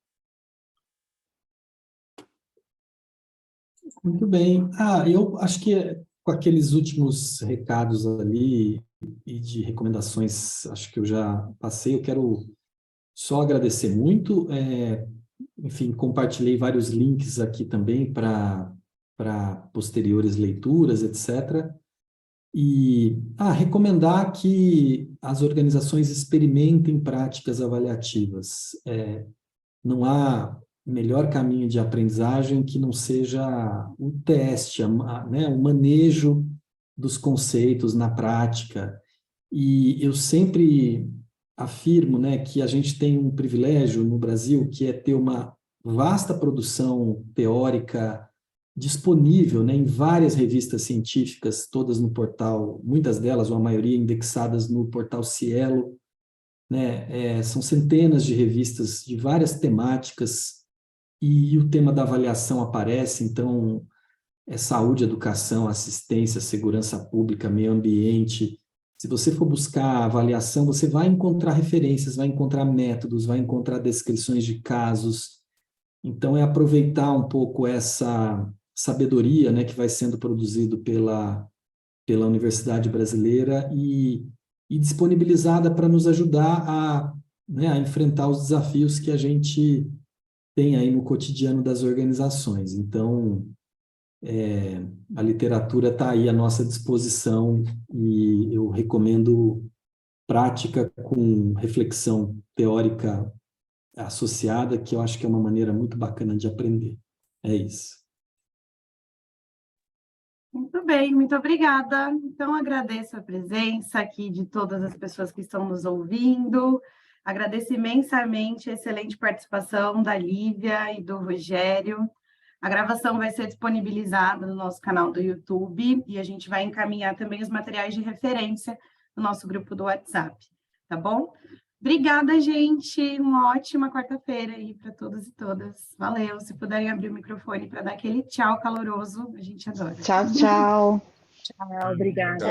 Muito bem. Eu acho que com aqueles últimos recados ali e de recomendações, acho que eu já passei, eu quero só agradecer muito. Enfim, compartilhei vários links aqui também para posteriores leituras, etc. E recomendar que as organizações experimentem práticas avaliativas. Não há melhor caminho de aprendizagem que não seja o teste, né, o manejo dos conceitos na prática. E eu sempre afirmo, né, que a gente tem um privilégio no Brasil, que é ter uma vasta produção teórica disponível, né, em várias revistas científicas, todas no portal, muitas delas, ou a maioria, indexadas no portal Cielo, né, são centenas de revistas de várias temáticas, e o tema da avaliação aparece, então, saúde, educação, assistência, segurança pública, meio ambiente. Se você for buscar avaliação, você vai encontrar referências, vai encontrar métodos, vai encontrar descrições de casos. Então, é aproveitar um pouco essa sabedoria, né, que vai sendo produzido pela Universidade Brasileira e disponibilizada para nos ajudar né, a enfrentar os desafios que a gente tem aí no cotidiano das organizações. Então, a literatura está aí à nossa disposição e eu recomendo prática com reflexão teórica associada, que eu acho que é uma maneira muito bacana de aprender. É isso.
Muito bem, muito obrigada. Então, agradeço a presença aqui de todas as pessoas que estão nos ouvindo. Agradeço imensamente a excelente participação da Lívia e do Rogério. A gravação vai ser disponibilizada no nosso canal do YouTube e a gente vai encaminhar também os materiais de referência no nosso grupo do WhatsApp, tá bom? Obrigada, gente. Uma ótima quarta-feira aí para todos e todas. Valeu. Se puderem abrir o microfone para dar aquele tchau caloroso, a gente adora.
Tchau, tchau.
Tchau, obrigada.